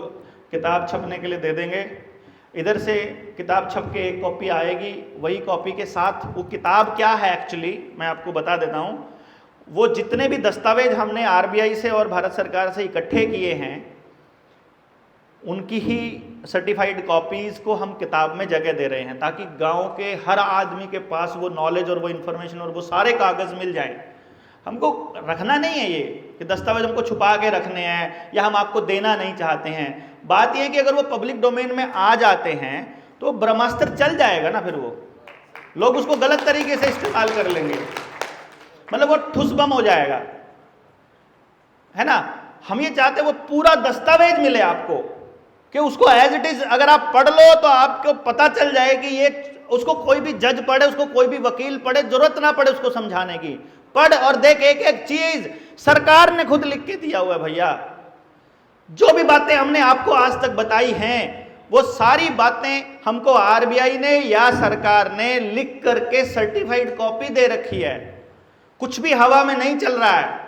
किताब छपने के लिए दे देंगे। इधर से किताब छप के एक कॉपी आएगी, वही कॉपी के साथ वो किताब क्या है एक्चुअली मैं आपको बता देता हूँ। वो जितने भी दस्तावेज हमने RBI से और भारत सरकार से इकट्ठे किए हैं, उनकी ही सर्टिफाइड कॉपीज़ को हम किताब में जगह दे रहे हैं, ताकि गांव के हर आदमी के पास वो नॉलेज और वो इन्फॉर्मेशन और वो सारे कागज़ मिल जाएं। हमको रखना नहीं है ये कि दस्तावेज हमको छुपा के रखने हैं या हम आपको देना नहीं चाहते हैं। बात यह है कि अगर वो पब्लिक डोमेन में आ जाते हैं तो ब्रह्मास्त्र चल जाएगा ना, फिर वो लोग उसको गलत तरीके से इस्तेमाल कर लेंगे, मतलब वो ठुस बम हो जाएगा, है ना। हम ये चाहते वो पूरा दस्तावेज मिले आपको, कि उसको एज इट इज अगर आप पढ़ लो तो आपको पता चल जाए कि ये, उसको कोई भी जज पढ़े, उसको कोई भी वकील पढ़े, जरूरत ना पड़े उसको समझाने की। पढ़ और देख, एक एक चीज सरकार ने खुद लिख के दिया हुआ है भैया। जो भी बातें हमने आपको आज तक बताई हैं, वो सारी बातें हमको RBI ने या सरकार ने लिख करके सर्टिफाइड कॉपी दे रखी है। कुछ भी हवा में नहीं चल रहा है,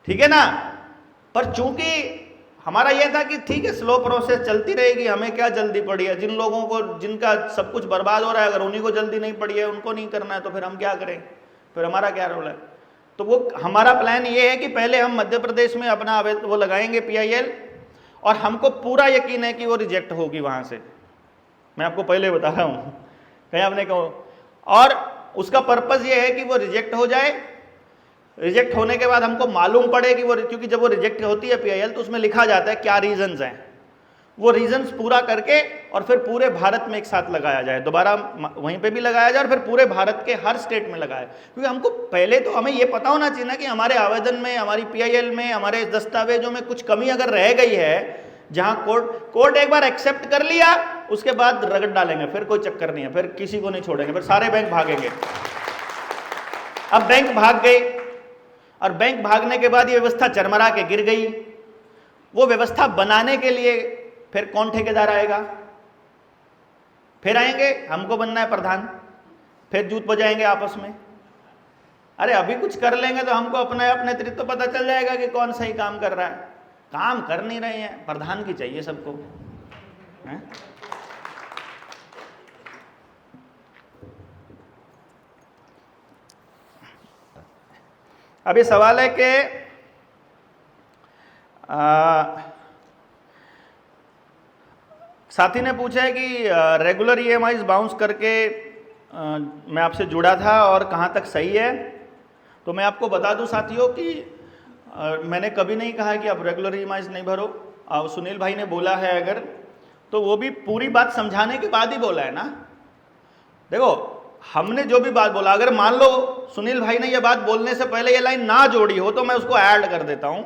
ठीक है ना। पर चूंकि हमारा यह था कि ठीक है स्लो प्रोसेस चलती रहेगी, हमें क्या जल्दी पड़ी है। जिन लोगों को, जिनका सब कुछ बर्बाद हो रहा है, अगर उन्हीं को जल्दी नहीं पड़ी है, उनको नहीं करना है, तो फिर हम क्या करें, फिर हमारा क्या रोल है। तो वो हमारा प्लान ये है कि पहले हम मध्य प्रदेश में अपना वो लगाएंगे PIL, और हमको पूरा यकीन है कि वो रिजेक्ट होगी वहाँ से, मैं आपको पहले बता रहा हूँ, कहीं आपने कहो। और उसका पर्पज़ ये है कि वो रिजेक्ट हो जाए। रिजेक्ट होने के बाद हमको मालूम पड़े कि वो, क्योंकि जब वो रिजेक्ट होती है PIL तो उसमें लिखा जाता है क्या रीजंस हैं, वो रीजंस पूरा करके और फिर पूरे भारत में एक साथ लगाया जाए, दोबारा वहीं पे भी लगाया जाए और फिर पूरे भारत के हर स्टेट में लगाए। क्योंकि हमको पहले तो हमें ये पता होना चाहिए ना कि हमारे आवेदन में, हमारी PIL में, हमारे दस्तावेजों में कुछ कमी अगर रह गई है, जहां कोर्ट एक बार एक्सेप्ट कर लिया उसके बाद रगड़ डालेंगे, फिर कोई चक्कर नहीं है, फिर किसी को नहीं छोड़ेंगे, फिर सारे बैंक भागेंगे। अब बैंक भाग गए, और बैंक भागने के बाद ये व्यवस्था चरमरा के गिर गई। वो व्यवस्था बनाने के लिए फिर कौन ठेकेदार आएगा, फिर आएंगे हमको बनना है प्रधान, फिर जूत बजाएंगे आपस में। अरे अभी कुछ कर लेंगे तो हमको अपने नेतृत्व पता चल जाएगा कि कौन सही काम कर रहा है। काम कर नहीं रहे हैं, प्रधान की चाहिए सबको, है? अभी सवाल है कि साथी ने पूछा है कि रेगुलर EMIs बाउंस करके मैं आपसे जुड़ा था और कहाँ तक सही है। तो मैं आपको बता दूं साथियों कि मैंने कभी नहीं कहा कि आप रेगुलर EMIs नहीं भरो। सुनील भाई ने बोला है अगर, तो वो भी पूरी बात समझाने के बाद ही बोला है ना। देखो हमने जो भी बात बोला, अगर मान लो सुनील भाई ने ये बात बोलने से पहले ये लाइन ना जोड़ी हो तो मैं उसको ऐड कर देता हूं।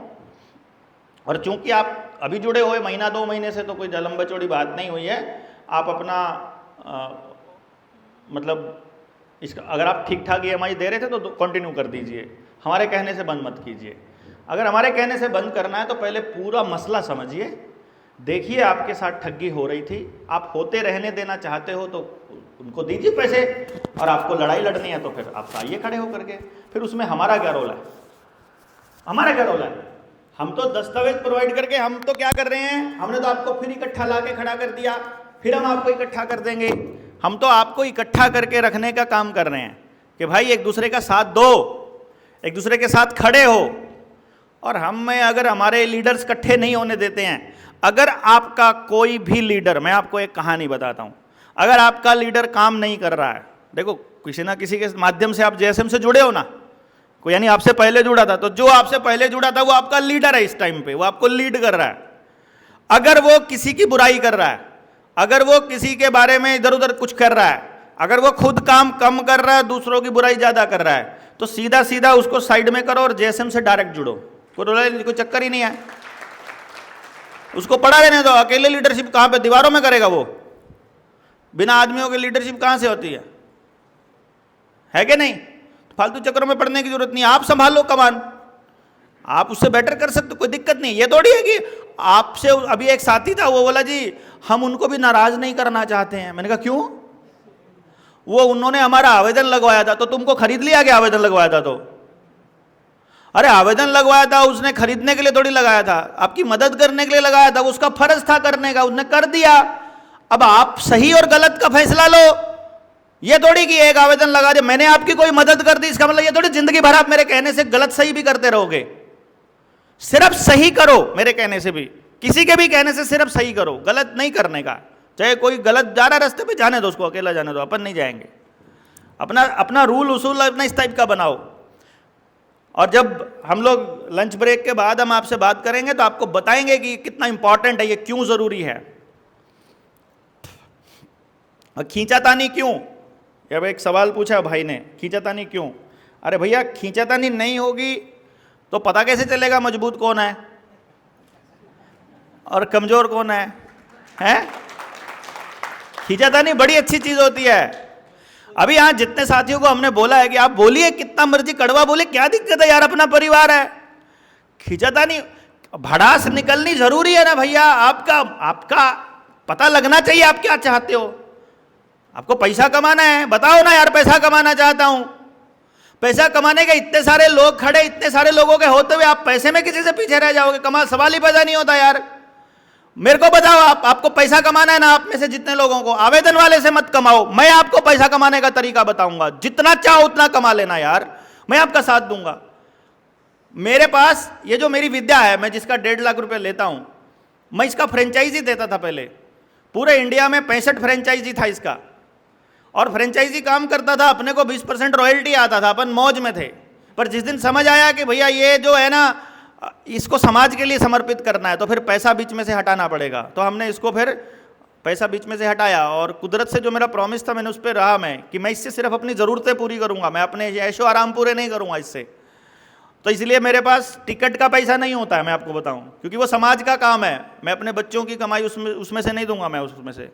और चूंकि आप अभी जुड़े हुए महीना 2 महीने से, तो कोई लंबा चौड़ी बात नहीं हुई है। आप अपना मतलब इसका, अगर आप ठीक ठाक EMI दे रहे थे तो कंटिन्यू कर दीजिए, हमारे कहने से बंद मत कीजिए। अगर हमारे कहने से बंद करना है तो पहले पूरा मसला समझिए, देखिए आपके साथ ठगी हो रही थी, आप होते रहने देना चाहते हो तो उनको दीजिए पैसे, और आपको लड़ाई लड़नी है तो फिर आप आइए खड़े होकर के। फिर उसमें हमारा क्या रोल है? हमारा क्या रोल है? हम तो दस्तावेज प्रोवाइड करके हम तो क्या कर रहे हैं, हमने तो आपको फिर इकट्ठा ला के खड़ा कर दिया, फिर हम आपको इकट्ठा कर देंगे। हम तो आपको इकट्ठा करके रखने का काम कर रहे हैं कि भाई एक दूसरे का साथ दो, एक दूसरे के साथ खड़े हो। और हम में अगर हमारे लीडर्स इकट्ठे नहीं होने देते हैं, अगर आपका कोई भी लीडर, मैं आपको एक कहानी बताता हूं, अगर आपका लीडर काम नहीं कर रहा है, देखो किसी ना किसी के माध्यम से आप जेएसएम से जुड़े हो ना, कोई यानी आपसे पहले जुड़ा था, तो जो आपसे पहले जुड़ा था वो आपका लीडर है इस टाइम पे, वो आपको लीड कर रहा है। अगर वो किसी की बुराई कर रहा है, अगर वो किसी के बारे में इधर उधर कुछ कर रहा है, अगर वो खुद काम कम कर रहा है, दूसरों की बुराई ज्यादा कर रहा है, तो सीधा सीधा उसको साइड में करो और जेएसएम से डायरेक्ट जुड़ो, कोई चक्कर ही नहीं है। उसको पड़ा रहने दो। अकेले लीडरशिप कहां पे, दीवारों में करेगा वो? बिना आदमियों की लीडरशिप कहां से होती है कि नहीं? फालतू चक्करों में पड़ने की जरूरत नहीं, आप संभालो कमान, आप उससे बेटर कर सकते, कोई दिक्कत नहीं। ये थोड़ी है कि आपसे, अभी एक साथी था वो बोला जी हम उनको भी नाराज नहीं करना चाहते हैं। मैंने कहा क्यों? वो उन्होंने हमारा आवेदन लगवाया था, तो तुमको खरीद लिया क्या? आवेदन लगवाया था तो? अरे आवेदन लगवाया था उसने खरीदने के लिए थोड़ी लगाया था, आपकी मदद करने के लिए लगाया था, उसका फर्ज था करने का, उसने कर दिया। अब आप सही और गलत का फैसला लो। ये थोड़ी कि एक आवेदन लगा दे, मैंने आपकी कोई मदद कर दी, इसका मतलब ये थोड़ी जिंदगी भर आप मेरे कहने से गलत सही भी करते रहोगे। सिर्फ सही करो, मेरे कहने से भी, किसी के भी कहने से सिर्फ सही करो, गलत नहीं करने का। चाहे कोई गलत जा रहा रास्ते पे, जाने दो उसको, अकेला जाने दो, अपन नहीं जाएंगे। अपना अपना रूल उसूल अपना इस टाइप का बनाओ। और जब हम लोग लंच ब्रेक के बाद हम आपसे बात करेंगे तो आपको बताएंगे कि कितना इंपॉर्टेंट है, ये क्यों जरूरी है। और खींचातानी क्यों? अब एक सवाल पूछा भाई ने, खींचातानी क्यों? अरे भैया खींचातानी नहीं होगी तो पता कैसे चलेगा मजबूत कौन है और कमजोर कौन है? हैं? खींचातानी बड़ी अच्छी चीज होती है। अभी यहां जितने साथियों को हमने बोला है कि आप बोलिए, कितना मर्जी कड़वा बोले, क्या दिक्कत है यार, अपना परिवार है। खींचातानी, भड़ास निकलनी जरूरी है ना भैया। आपका पता लगना चाहिए आप क्या चाहते हो। आपको पैसा कमाना है, बताओ ना यार पैसा कमाना चाहता हूं। पैसा कमाने के इतने सारे लोग खड़े, इतने सारे लोगों के होते हुए आप पैसे में किसी से पीछे रह जाओगे? कमाल, सवाल ही पैदा नहीं होता यार। मेरे को बताओ, आपको पैसा कमाना है ना, आप में से जितने लोगों को, आवेदन वाले से मत कमाओ, मैं आपको पैसा कमाने का तरीका बताऊंगा। जितना चाहो उतना कमा लेना यार, मैं आपका साथ दूंगा। मेरे पास ये जो मेरी विद्या है, मैं जिसका 1.5 लाख रुपए लेता हूं, मैं इसका फ्रेंचाइजी देता था पहले। पूरे इंडिया में 65 फ्रेंचाइजी था इसका, और फ्रेंचाइजी काम करता था, अपने को 20% रॉयल्टी आता था, अपन मौज में थे। पर जिस दिन समझ आया कि भैया ये जो है ना, इसको समाज के लिए समर्पित करना है, तो फिर पैसा बीच में से हटाना पड़ेगा। तो हमने इसको फिर पैसा बीच में से हटाया, और कुदरत से जो मेरा प्रॉमिस था मैंने उस पर रहा मैं, कि मैं इससे सिर्फ अपनी ज़रूरतें पूरी करूंगा, मैं अपने ऐशो आराम पूरे नहीं करूंगा इससे। तो इसलिए मेरे पास टिकट का पैसा नहीं होता है, मैं आपको बताऊं, क्योंकि वो समाज का काम है। मैं अपने बच्चों की कमाई उसमें से नहीं दूंगा, मैं उसमें से।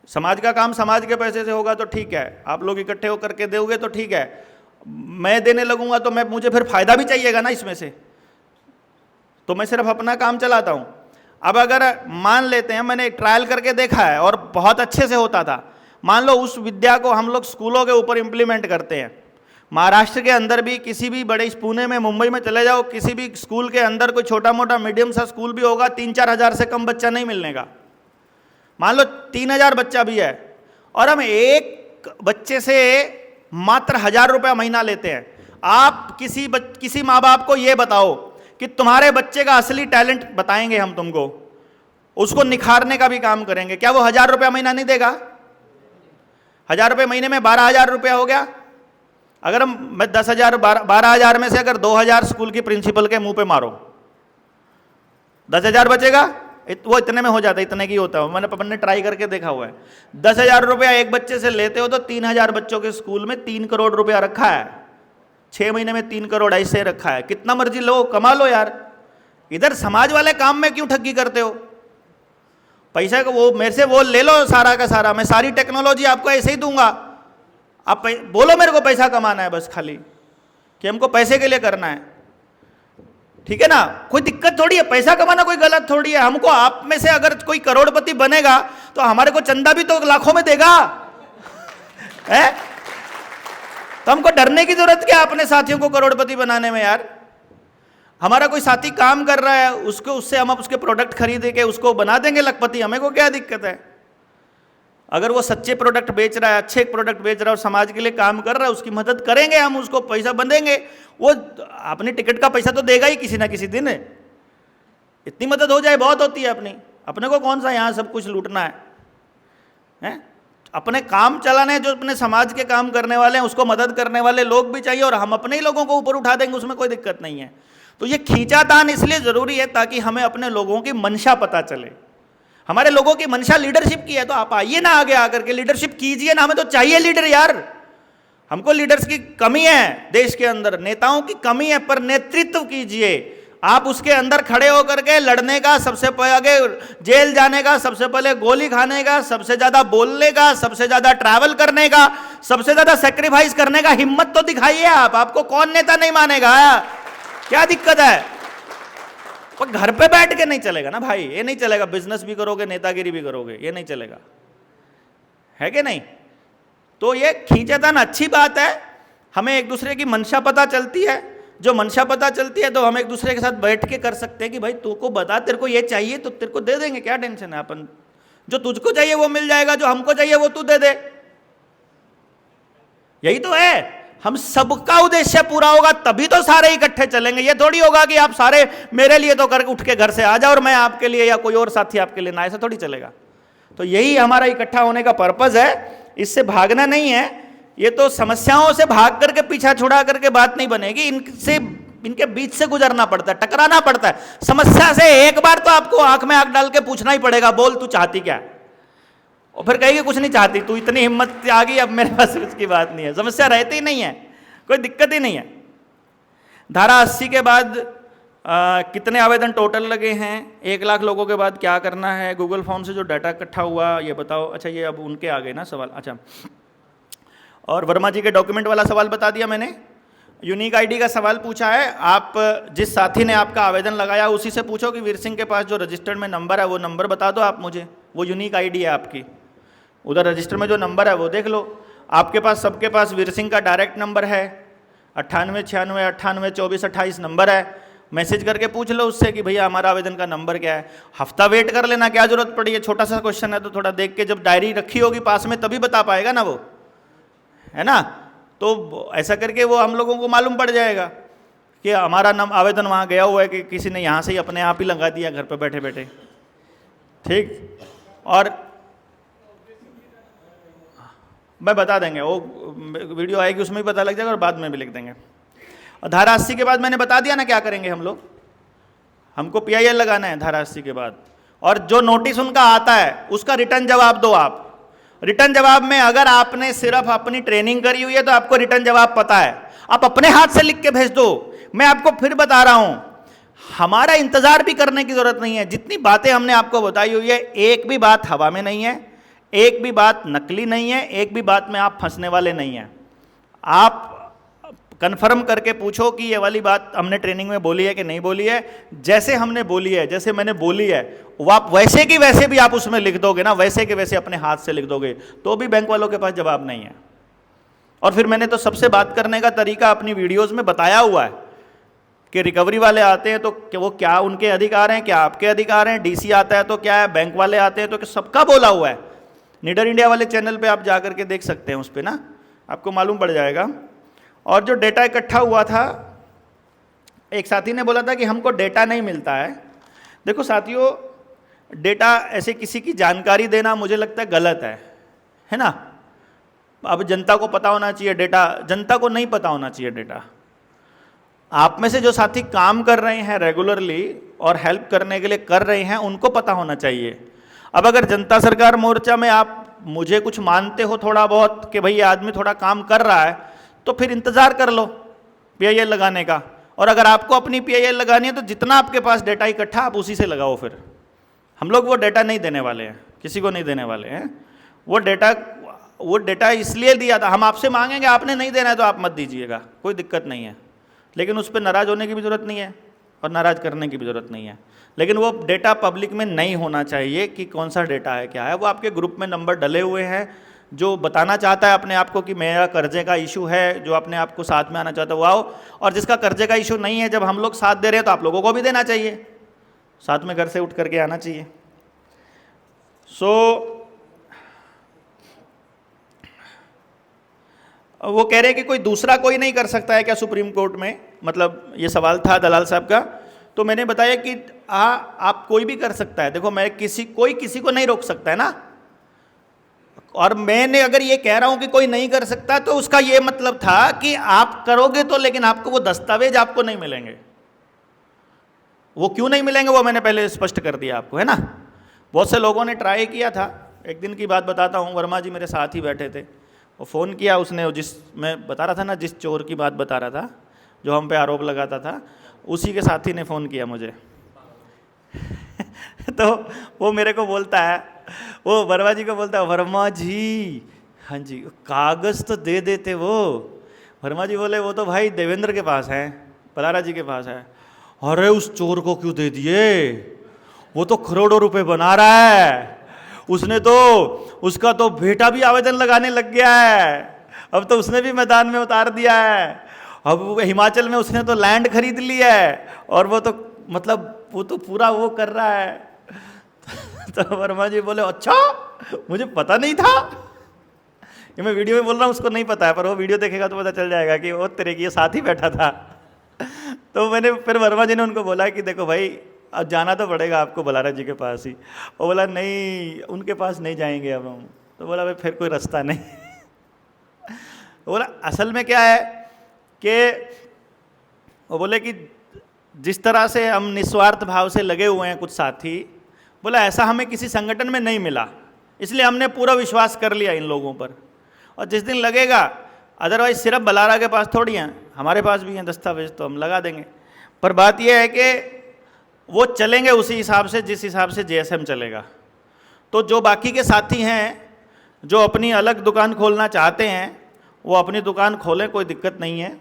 समाज का काम समाज के पैसे से होगा तो ठीक है, आप लोग इकट्ठे होकर के दोगे तो ठीक है। मैं देने लगूंगा तो मुझे फिर फायदा भी चाहिएगा ना इसमें से, तो मैं सिर्फ अपना काम चलाता हूं। अब अगर मान लेते हैं, मैंने ट्रायल करके देखा है और बहुत अच्छे से होता था। मान लो उस विद्या को हम लोग स्कूलों के ऊपर इंप्लीमेंट करते हैं। महाराष्ट्र के अंदर भी, किसी भी बड़े, पुणे में, मुंबई में चले जाओ, किसी भी स्कूल के अंदर कोई छोटा मोटा मीडियम सा स्कूल भी होगा, 3-4 हज़ार से कम बच्चा नहीं मिलने का। मान लो 3000 बच्चा भी है, और हम एक बच्चे से मात्र 1000 रुपया महीना लेते हैं। आप किसी माँ बाप को ये बताओ कि तुम्हारे बच्चे का असली टैलेंट बताएंगे हम तुमको, उसको निखारने का भी काम करेंगे, क्या वो 1000 रुपया महीना नहीं देगा? 1000 रुपये महीने में 12,000 रुपया हो गया। अगर मैं 10,000, 12,000 में से अगर 2,000 स्कूल की प्रिंसिपल के मुंह पे मारो, 10,000 बचेगा। वो इतने में हो जाता है, इतने की होता है, मैंने अपन ने ट्राई करके देखा हुआ है। 10,000 रुपया एक बच्चे से लेते हो तो 3,000 बच्चों के स्कूल में 3 करोड़ रुपया रखा है। 6 महीने में 3 करोड़ ऐसे रखा है। कितना मर्जी लो, कमा लो यार। इधर समाज वाले काम में क्यों ठगी करते हो? पैसा को वो मेरे से वो ले लो सारा का सारा, मैं सारी टेक्नोलॉजी आपको ऐसे ही दूंगा। आप बोलो मेरे को पैसा कमाना है बस, खाली कि हमको पैसे के लिए करना है। ठीक है ना, कोई दिक्कत थोड़ी है, पैसा कमाना कोई गलत थोड़ी है। हमको आप में से अगर कोई करोड़पति बनेगा तो हमारे को चंदा भी तो लाखों में देगा है? तो हमको डरने की जरूरत क्या अपने साथियों को करोड़पति बनाने में यार। हमारा कोई साथी काम कर रहा है, उसको उससे हम उसके प्रोडक्ट खरीद के उसको बना देंगे लखपति, हमें को क्या दिक्कत है। अगर वो सच्चे प्रोडक्ट बेच रहा है, अच्छे प्रोडक्ट बेच रहा है और समाज के लिए काम कर रहा है, उसकी मदद करेंगे हम, उसको पैसा बंधेंगे, वो अपनी टिकट का पैसा तो देगा ही किसी ना किसी दिन। इतनी मदद हो जाए बहुत होती है अपने को कौन सा यहाँ सब कुछ लूटना है? अपने काम चलाने, जो अपने समाज के काम करने वाले हैं उसको मदद करने वाले लोग भी चाहिए, और हम अपने ही लोगों को ऊपर उठा देंगे, उसमें कोई दिक्कत नहीं है। तो ये खींचातान इसलिए जरूरी है ताकि हमें अपने लोगों की मंशा पता चले। हमारे लोगों की मंशा लीडरशिप की है, तो आप आइए ना आगे आकर के लीडरशिप कीजिए ना, हमें तो चाहिए लीडर यार। हमको लीडर्स की कमी है, देश के अंदर नेताओं की कमी है, पर नेतृत्व कीजिए आप। उसके अंदर खड़े होकर के लड़ने का, सबसे आगे जेल जाने का, सबसे पहले गोली खाने का, सबसे ज्यादा बोलने का, सबसे ज्यादा ट्रैवल करने का, सबसे ज्यादा सेक्रीफाइस करने का हिम्मत तो दिखाइए आप। आपको कौन नेता नहीं मानेगा, क्या दिक्कत है? पर घर पे बैठ के नहीं चलेगा ना भाई, ये नहीं चलेगा। बिजनेस भी करोगे, नेतागिरी भी करोगे, ये नहीं चलेगा, है कि नहीं? तो ये खींचातान अच्छी बात है, हमें एक दूसरे की मंशा पता चलती है। जो मंशा पता चलती है तो हम एक दूसरे के साथ बैठ के कर सकते हैं कि भाई तू को बता, तेरे को ये चाहिए तो तेरे को दे देंगे, क्या टेंशन है। अपन जो तुझको चाहिए वो मिल जाएगा, जो हमको चाहिए वो तू दे दे, यही तो है। हम सबका उद्देश्य पूरा होगा तभी तो सारे इकट्ठे चलेंगे। ये थोड़ी होगा कि आप सारे मेरे लिए तो कर उठ के घर से आ जाओ और मैं आपके लिए या कोई और साथी आपके लिए ना, ऐसा थोड़ी चलेगा। तो यही हमारा इकट्ठा होने का पर्पज है, इससे भागना नहीं है। ये तो समस्याओं से भाग करके पीछा छुड़ा करके बात नहीं बनेगी, इनसे इनके बीच से गुजरना पड़ता है, टकराना पड़ता है। समस्या से एक बार तो आपको आंख में आंख डाल के पूछना ही पड़ेगा, बोल तू चाहती क्या है, और फिर कहेगी कुछ नहीं चाहती, तू इतनी हिम्मत आ गई, अब मेरे पास उसकी बात नहीं है। समस्या रहती ही नहीं है, कोई दिक्कत ही नहीं है। धारा 80 के बाद कितने आवेदन टोटल लगे हैं, 1 लाख लोगों के बाद क्या करना है, गूगल फॉर्म से जो डाटा इकट्ठा हुआ ये बताओ। अच्छा, ये अब उनके आ गए ना सवाल। अच्छा, और वर्मा जी के डॉक्यूमेंट वाला सवाल बता दिया मैंने। यूनिक आईडी का सवाल पूछा है, आप जिस साथी ने आपका आवेदन लगाया उसी से पूछो कि वीर सिंह के पास जो रजिस्टर्ड में नंबर है वो नंबर बता दो आप मुझे, वो यूनिक आईडी है आपकी। उधर रजिस्टर में जो नंबर है वो देख लो। आपके पास सबके पास वीर सिंह का डायरेक्ट नंबर है, 98 96 98 24 28 नंबर है। मैसेज करके पूछ लो उससे कि भैया हमारा आवेदन का नंबर क्या है। हफ्ता वेट कर लेना, क्या जरूरत पड़ी है, छोटा सा क्वेश्चन है तो थोड़ा देख के, जब डायरी रखी होगी पास में तभी बता पाएगा ना वो, है ना। तो ऐसा करके वो हम लोगों को मालूम पड़ जाएगा कि हमारा नाम आवेदन वहाँ गया हुआ है कि किसी ने यहाँ से ही अपने आप ही लगा दिया घर पे बैठे बैठे, ठीक। और मैं बता देंगे, वो वीडियो आएगी उसमें भी पता लग जाएगा और बाद में भी लिख देंगे। और धारा 80 के बाद मैंने बता दिया ना क्या करेंगे हम लोग, हमको PIL लगाना है धारा 80 के बाद। और जो नोटिस उनका आता है उसका रिटर्न जवाब दो आप। रिटर्न जवाब में अगर आपने सिर्फ अपनी ट्रेनिंग करी हुई है तो आपको रिटर्न जवाब पता है, आप अपने हाथ से लिख के भेज दो। मैं आपको फिर बता रहा हूं, हमारा इंतजार भी करने की जरूरत नहीं है। जितनी बातें हमने आपको बताई हुई है, एक भी बात हवा में नहीं है, एक भी बात नकली नहीं है, एक भी बात में आप फंसने वाले नहीं हैं। आप कन्फर्म करके पूछो कि ये वाली बात हमने ट्रेनिंग में बोली है कि नहीं बोली है। जैसे हमने बोली है, जैसे मैंने बोली है, वो आप वैसे की वैसे भी आप उसमें लिख दोगे ना, वैसे के वैसे अपने हाथ से लिख दोगे, तो भी बैंक वालों के पास जवाब नहीं है। और फिर मैंने तो सबसे बात करने का तरीका अपनी वीडियोस में बताया हुआ है कि रिकवरी वाले आते हैं तो वो क्या उनके अधिकार हैं, क्या आपके अधिकार हैं, DC आता है तो क्या है, बैंक वाले आते हैं तो सबका बोला हुआ है। नीडर इंडिया वाले चैनल पे आप जा करके देख सकते हैं, उस पर ना आपको मालूम पड़ जाएगा। और जो डेटा इकट्ठा हुआ था, एक साथी ने बोला था कि हमको डेटा नहीं मिलता है। देखो साथियों, डेटा ऐसे किसी की जानकारी देना मुझे लगता है गलत है ना। अब जनता को पता होना चाहिए डेटा, जनता को नहीं पता होना चाहिए डेटा। आप में से जो साथी काम कर रहे हैं रेगुलरली और हेल्प करने के लिए कर रहे हैं, उनको पता होना चाहिए। अब अगर जनता सरकार मोर्चा में आप मुझे कुछ मानते हो थोड़ा बहुत कि भाई ये आदमी थोड़ा काम कर रहा है, तो फिर इंतजार कर लो PIL लगाने का। और अगर आपको अपनी PIL लगानी है तो जितना आपके पास डेटा इकट्ठा आप उसी से लगाओ। फिर हम लोग वो डेटा नहीं देने वाले हैं, किसी को नहीं देने वाले हैं। वो डेटा इसलिए दिया था, हम आपसे मांगेंगे, आपने नहीं देना है तो आप मत दीजिएगा, कोई दिक्कत नहीं है। लेकिन उस पर नाराज होने की भी जरूरत नहीं है और नाराज करने की भी ज़रूरत नहीं है, लेकिन वो डेटा पब्लिक में नहीं होना चाहिए कि कौन सा डेटा है क्या है। वो आपके ग्रुप में नंबर डले हुए हैं, जो बताना चाहता है अपने आप को कि मेरा कर्जे का इशू है, जो अपने आप को साथ में आना चाहता है वो आओ, और जिसका कर्जे का इशू नहीं है, जब हम लोग साथ दे रहे हैं तो आप लोगों को भी देना चाहिए, साथ में घर से उठ करके आना चाहिए। वो कह रहे हैं कि कोई दूसरा कोई नहीं कर सकता है क्या सुप्रीम कोर्ट में, मतलब ये सवाल था दलाल साहब का। तो मैंने बताया कि आप कोई भी कर सकता है। देखो मैं कोई किसी को नहीं रोक सकता है ना, और मैंने अगर ये कह रहा हूं कि कोई नहीं कर सकता तो उसका ये मतलब था कि आप करोगे तो, लेकिन आपको वो दस्तावेज आपको नहीं मिलेंगे। वो क्यों नहीं मिलेंगे वो मैंने पहले स्पष्ट कर दिया आपको, है ना। बहुत से लोगों ने ट्राई किया था। एक दिन की बात बताता हूँ, वर्मा जी मेरे साथ ही बैठे थे, वो फ़ोन किया उसने, जिस मैं बता रहा था ना, जिस चोर की बात बता रहा था जो हम पे आरोप लगाता था, उसी के साथी ने फ़ोन किया मुझे तो वो मेरे को बोलता है, वो वर्मा जी को बोलता है, वर्मा जी हाँ जी कागज़ तो दे देते वो। वर्मा जी बोले वो तो भाई देवेंद्र के पास है, बलारा जी के पास है। अरे उस चोर को क्यों दे दिए, वो तो करोड़ों रुपए बना रहा है, उसने तो, उसका तो बेटा भी आवेदन लगाने लग गया है, अब तो उसने भी मैदान में उतार दिया है, अब वो हिमाचल में उसने तो लैंड खरीद ली है, और वो तो मतलब वो तो पूरा वो कर रहा है तो वर्मा जी बोले अच्छा मुझे पता नहीं था। ये मैं वीडियो में बोल रहा हूँ, उसको नहीं पता है, पर वो वीडियो देखेगा तो पता चल जाएगा कि वो तेरे की साथ ही बैठा था तो मैंने फिर वर्मा जी ने उनको बोला कि देखो भाई अब जाना तो पड़ेगा आपको बलारा जी के पास ही। वो बोला नहीं उनके पास नहीं जाएंगे अब हम। तो बोला भाई फिर कोई रास्ता नहीं तो बोला असल में क्या है कि वो बोले कि जिस तरह से हम निस्वार्थ भाव से लगे हुए हैं कुछ साथी, बोला ऐसा हमें किसी संगठन में नहीं मिला, इसलिए हमने पूरा विश्वास कर लिया इन लोगों पर, और जिस दिन लगेगा, अदरवाइज सिर्फ बलारा के पास थोड़ी हैं, हमारे पास भी हैं दस्तावेज, तो हम लगा देंगे। पर बात यह है कि वो चलेंगे उसी हिसाब से जिस हिसाब से जेएसएम चलेगा। तो जो बाकी के साथी हैं जो अपनी अलग दुकान खोलना चाहते हैं वो अपनी दुकान खोलें, कोई दिक्कत नहीं है।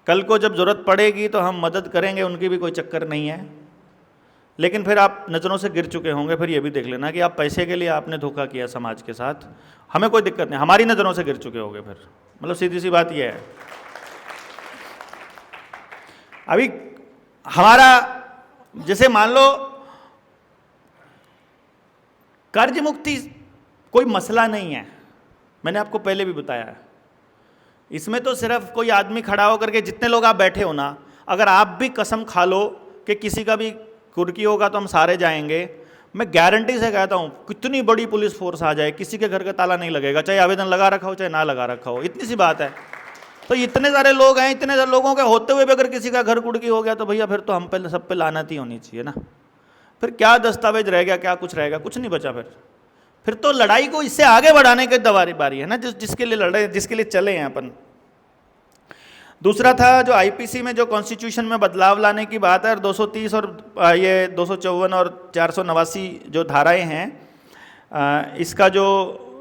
कल को जब ज़रूरत पड़ेगी तो हम मदद करेंगे, उनकी भी कोई चक्कर नहीं है। लेकिन फिर आप नज़रों से गिर चुके होंगे, फिर ये भी देख लेना कि आप पैसे के लिए आपने धोखा किया समाज के साथ, हमें कोई दिक्कत नहीं, हमारी नज़रों से गिर चुके होंगे फिर, मतलब सीधी सी बात यह है। अभी हमारा जैसे मान लो कर्ज मुक्ति कोई मसला नहीं है, मैंने आपको पहले भी बताया है। इसमें तो सिर्फ कोई आदमी खड़ा होकर के, जितने लोग आप बैठे हो ना, अगर आप भी कसम खा लो कि किसी का भी कुर्की होगा तो हम सारे जाएंगे, मैं गारंटी से कहता हूँ कितनी बड़ी पुलिस फोर्स आ जाए किसी के घर का ताला नहीं लगेगा, चाहे आवेदन लगा रखा हो चाहे ना लगा रखा हो, इतनी सी बात है। तो इतने सारे लोग हैं, इतने सारे लोगों के होते हुए भी अगर किसी का घर कुड़की हो गया तो भैया फिर तो हम पे सब पे लानत ही होनी चाहिए ना। फिर क्या दस्तावेज रह गया, क्या कुछ रहेगा, कुछ नहीं बचा। फिर तो लड़ाई को इससे आगे बढ़ाने की बारी है ना, जिसके लिए लड़े, जिसके लिए चले हैं अपन। दूसरा था जो आईपीसी में जो कॉन्स्टिट्यूशन में बदलाव लाने की बात है, और 230 और ये 254 और 489 जो धाराएं हैं, इसका जो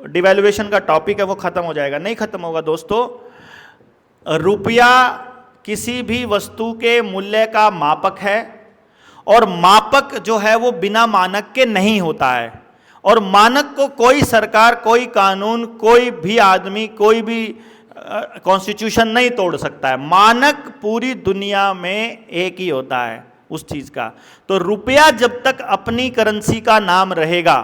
डिवैल्यूएशन का टॉपिक है वो खत्म हो जाएगा। नहीं खत्म होगा दोस्तों। रुपया किसी भी वस्तु के मूल्य का मापक है, और मापक जो है वो बिना मानक के नहीं होता है, और मानक को कोई सरकार, कोई कानून, कोई भी आदमी, कोई भी कॉन्स्टिट्यूशन नहीं तोड़ सकता है। मानक पूरी दुनिया में एक ही होता है उस चीज का। तो रुपया जब तक अपनी करेंसी का नाम रहेगा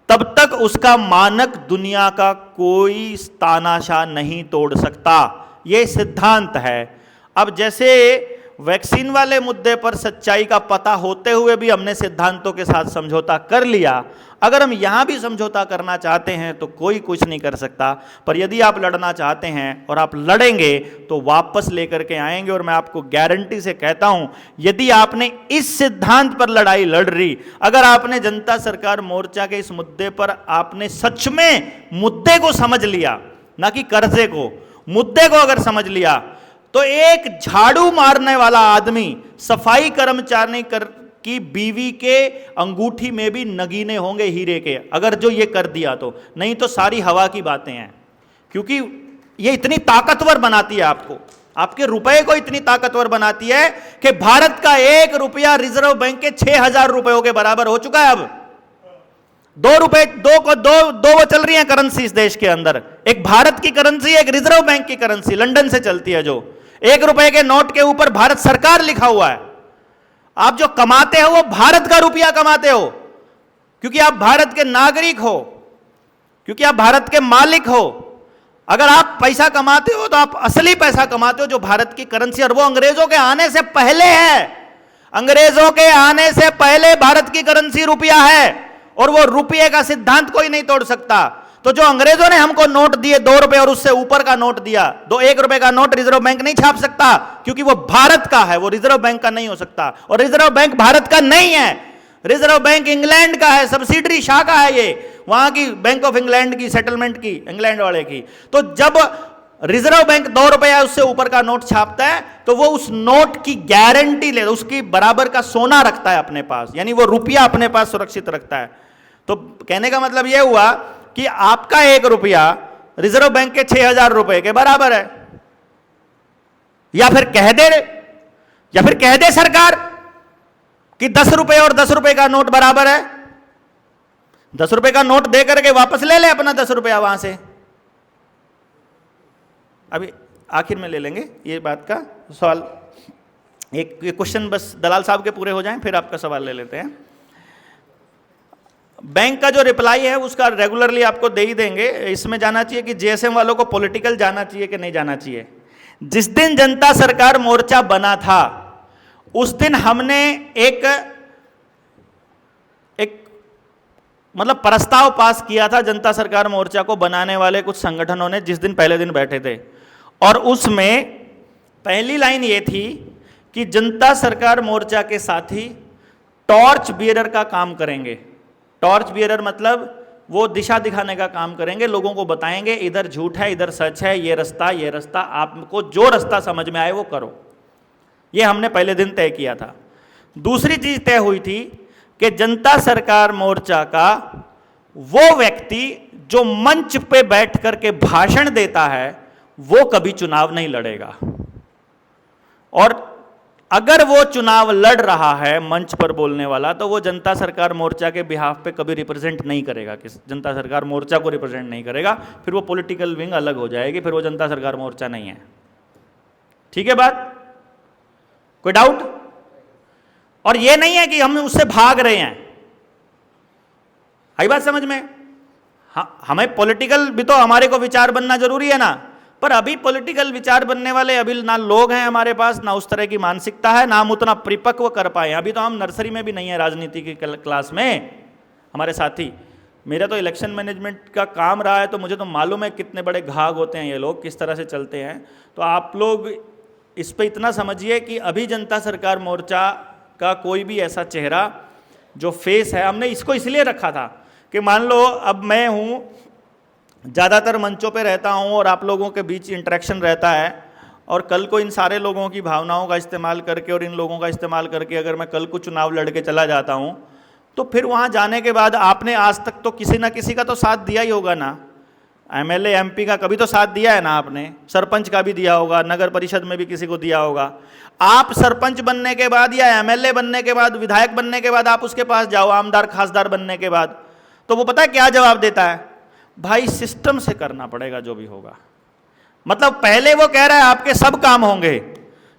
तब तक उसका मानक दुनिया का कोई तानाशाह नहीं तोड़ सकता, ये सिद्धांत है। अब जैसे वैक्सीन वाले मुद्दे पर सच्चाई का पता होते हुए भी हमने सिद्धांतों के साथ समझौता कर लिया, अगर हम यहां भी समझौता करना चाहते हैं तो कोई कुछ नहीं कर सकता। पर यदि आप लड़ना चाहते हैं और आप लड़ेंगे तो वापस लेकर के आएंगे। और मैं आपको गारंटी से कहता हूं, यदि आपने इस सिद्धांत पर लड़ाई लड़ रही, अगर आपने जनता सरकार मोर्चा के इस मुद्दे पर आपने सच में मुद्दे को समझ लिया, ना कि कर्जे को, मुद्दे को अगर समझ लिया, तो एक झाड़ू मारने वाला आदमी, सफाई कर्मचारी की बीवी के अंगूठी में भी नगीने होंगे हीरे के, अगर जो ये कर दिया तो। नहीं तो सारी हवा की बातें हैं, क्योंकि ये इतनी ताकतवर बनाती है आपको। आपके रुपए को इतनी ताकतवर बनाती है कि भारत का 1 रुपया रिजर्व बैंक के 6,000 रुपयों के बराबर हो चुका है। अब 2 रुपए दो वो चल रही है करेंसी इस देश के अंदर, एक भारत की करेंसी, एक रिजर्व बैंक की करेंसी लंदन से चलती है, जो 1 रुपए के नोट के ऊपर भारत सरकार लिखा हुआ है। आप जो कमाते हो वो भारत का रुपया कमाते हो, क्योंकि आप भारत के नागरिक हो, क्योंकि आप भारत के मालिक हो। अगर आप पैसा कमाते हो तो आप असली पैसा कमाते हो जो भारत की करेंसी, और वो अंग्रेजों के आने से पहले है। अंग्रेजों के आने से पहले भारत की करेंसी रुपया है, और वो रुपये का सिद्धांत कोई नहीं तोड़ सकता। तो जो अंग्रेजों ने हमको नोट दिए 2 रुपए और उससे ऊपर का नोट दिया, 1 रुपए का नोट रिजर्व बैंक नहीं छाप सकता, क्योंकि वो भारत का है, वो रिजर्व बैंक का नहीं हो सकता। और रिजर्व बैंक भारत का नहीं है, रिजर्व बैंक इंग्लैंड का है, सब्सिडरी शाखा है ये, वहां की बैंक ऑफ इंग्लैंड की, सेटलमेंट की, इंग्लैंड वाले की। तो जब रिजर्व बैंक 2 रुपया उससे ऊपर का नोट छापता है तो वो उस नोट की गारंटी ले, उसकी बराबर का सोना रखता है अपने पास, यानी वो रुपया अपने पास सुरक्षित रखता है। तो कहने का मतलब यह हुआ कि आपका 1 रुपया रिजर्व बैंक के 6,000 रुपए के बराबर है। या फिर कह दे सरकार कि 10 रुपए और 10 रुपए का नोट बराबर है, 10 रुपए का नोट दे करके वापस ले ले अपना 10 रुपया वहां से। अभी आखिर में ले लेंगे ये बात का सवाल, एक क्वेश्चन बस दलाल साहब के पूरे हो जाएं, फिर आपका सवाल ले लेते हैं। बैंक का जो रिप्लाई है उसका रेगुलरली आपको दे ही देंगे। इसमें जाना चाहिए कि जेएसएम वालों को पॉलिटिकल जाना चाहिए कि नहीं जाना चाहिए। जिस दिन जनता सरकार मोर्चा बना था उस दिन हमने एक मतलब प्रस्ताव पास किया था जनता सरकार मोर्चा को बनाने वाले कुछ संगठनों ने, जिस दिन पहले दिन बैठे थे, और उसमें पहली लाइन ये थी कि जनता सरकार मोर्चा के साथी टॉर्च बियरर का काम करेंगे। टॉर्च बियरर मतलब वो दिशा दिखाने का काम करेंगे, लोगों को बताएंगे इधर झूठ है इधर सच है, ये रास्ता, आपको जो रास्ता समझ में आए वो करो। ये हमने पहले दिन तय किया था। दूसरी चीज तय हुई थी कि जनता सरकार मोर्चा का वो व्यक्ति जो मंच पे बैठ करके भाषण देता है वो कभी चुनाव नहीं लड़ेगा, और अगर वो चुनाव लड़ रहा है मंच पर बोलने वाला तो वो जनता सरकार मोर्चा के बिहाफ पे कभी रिप्रेजेंट नहीं करेगा, किस जनता सरकार मोर्चा को रिप्रेजेंट नहीं करेगा, फिर वो पॉलिटिकल विंग अलग हो जाएगी, फिर वो जनता सरकार मोर्चा नहीं है। ठीक है बात, कोई डाउट? और ये नहीं है कि हम उससे भाग रहे हैं, आई बात समझ में? हमें पॉलिटिकल भी तो हमारे को विचार बनना जरूरी है ना, पर अभी पॉलिटिकल विचार बनने वाले अभी ना लोग हैं हमारे पास, ना उस तरह की मानसिकता है, ना हम उतना परिपक्व कर पाए। अभी तो हम नर्सरी में भी नहीं है राजनीति की क्लास में हमारे साथी। मेरा तो इलेक्शन मैनेजमेंट का काम रहा है, तो मुझे तो मालूम है कितने बड़े घाघ होते हैं ये लोग, किस तरह से चलते हैं। तो आप लोग इस पे इतना समझिए कि अभी जनता सरकार मोर्चा का कोई भी ऐसा चेहरा जो फेस है, हमने इसको इसलिए रखा था कि मान लो अब मैं हूँ, ज़्यादातर मंचों पे रहता हूँ और आप लोगों के बीच इंटरेक्शन रहता है, और कल को इन सारे लोगों की भावनाओं का इस्तेमाल करके और इन लोगों का इस्तेमाल करके अगर मैं कल को चुनाव लड़ के चला जाता हूँ, तो फिर वहाँ जाने के बाद आपने आज तक तो किसी ना किसी का तो साथ दिया ही होगा ना। एमएलए एमपी का कभी तो साथ दिया है ना आपने, सरपंच का भी दिया होगा, नगर परिषद में भी किसी को दिया होगा। आप सरपंच बनने के बाद या एमएलए बनने के बाद, विधायक बनने के बाद आप उसके पास जाओ, आमदार खासदार बनने के बाद, तो वो पता है क्या जवाब देता है? भाई सिस्टम से करना पड़ेगा जो भी होगा। मतलब पहले वो कह रहा है आपके सब काम होंगे,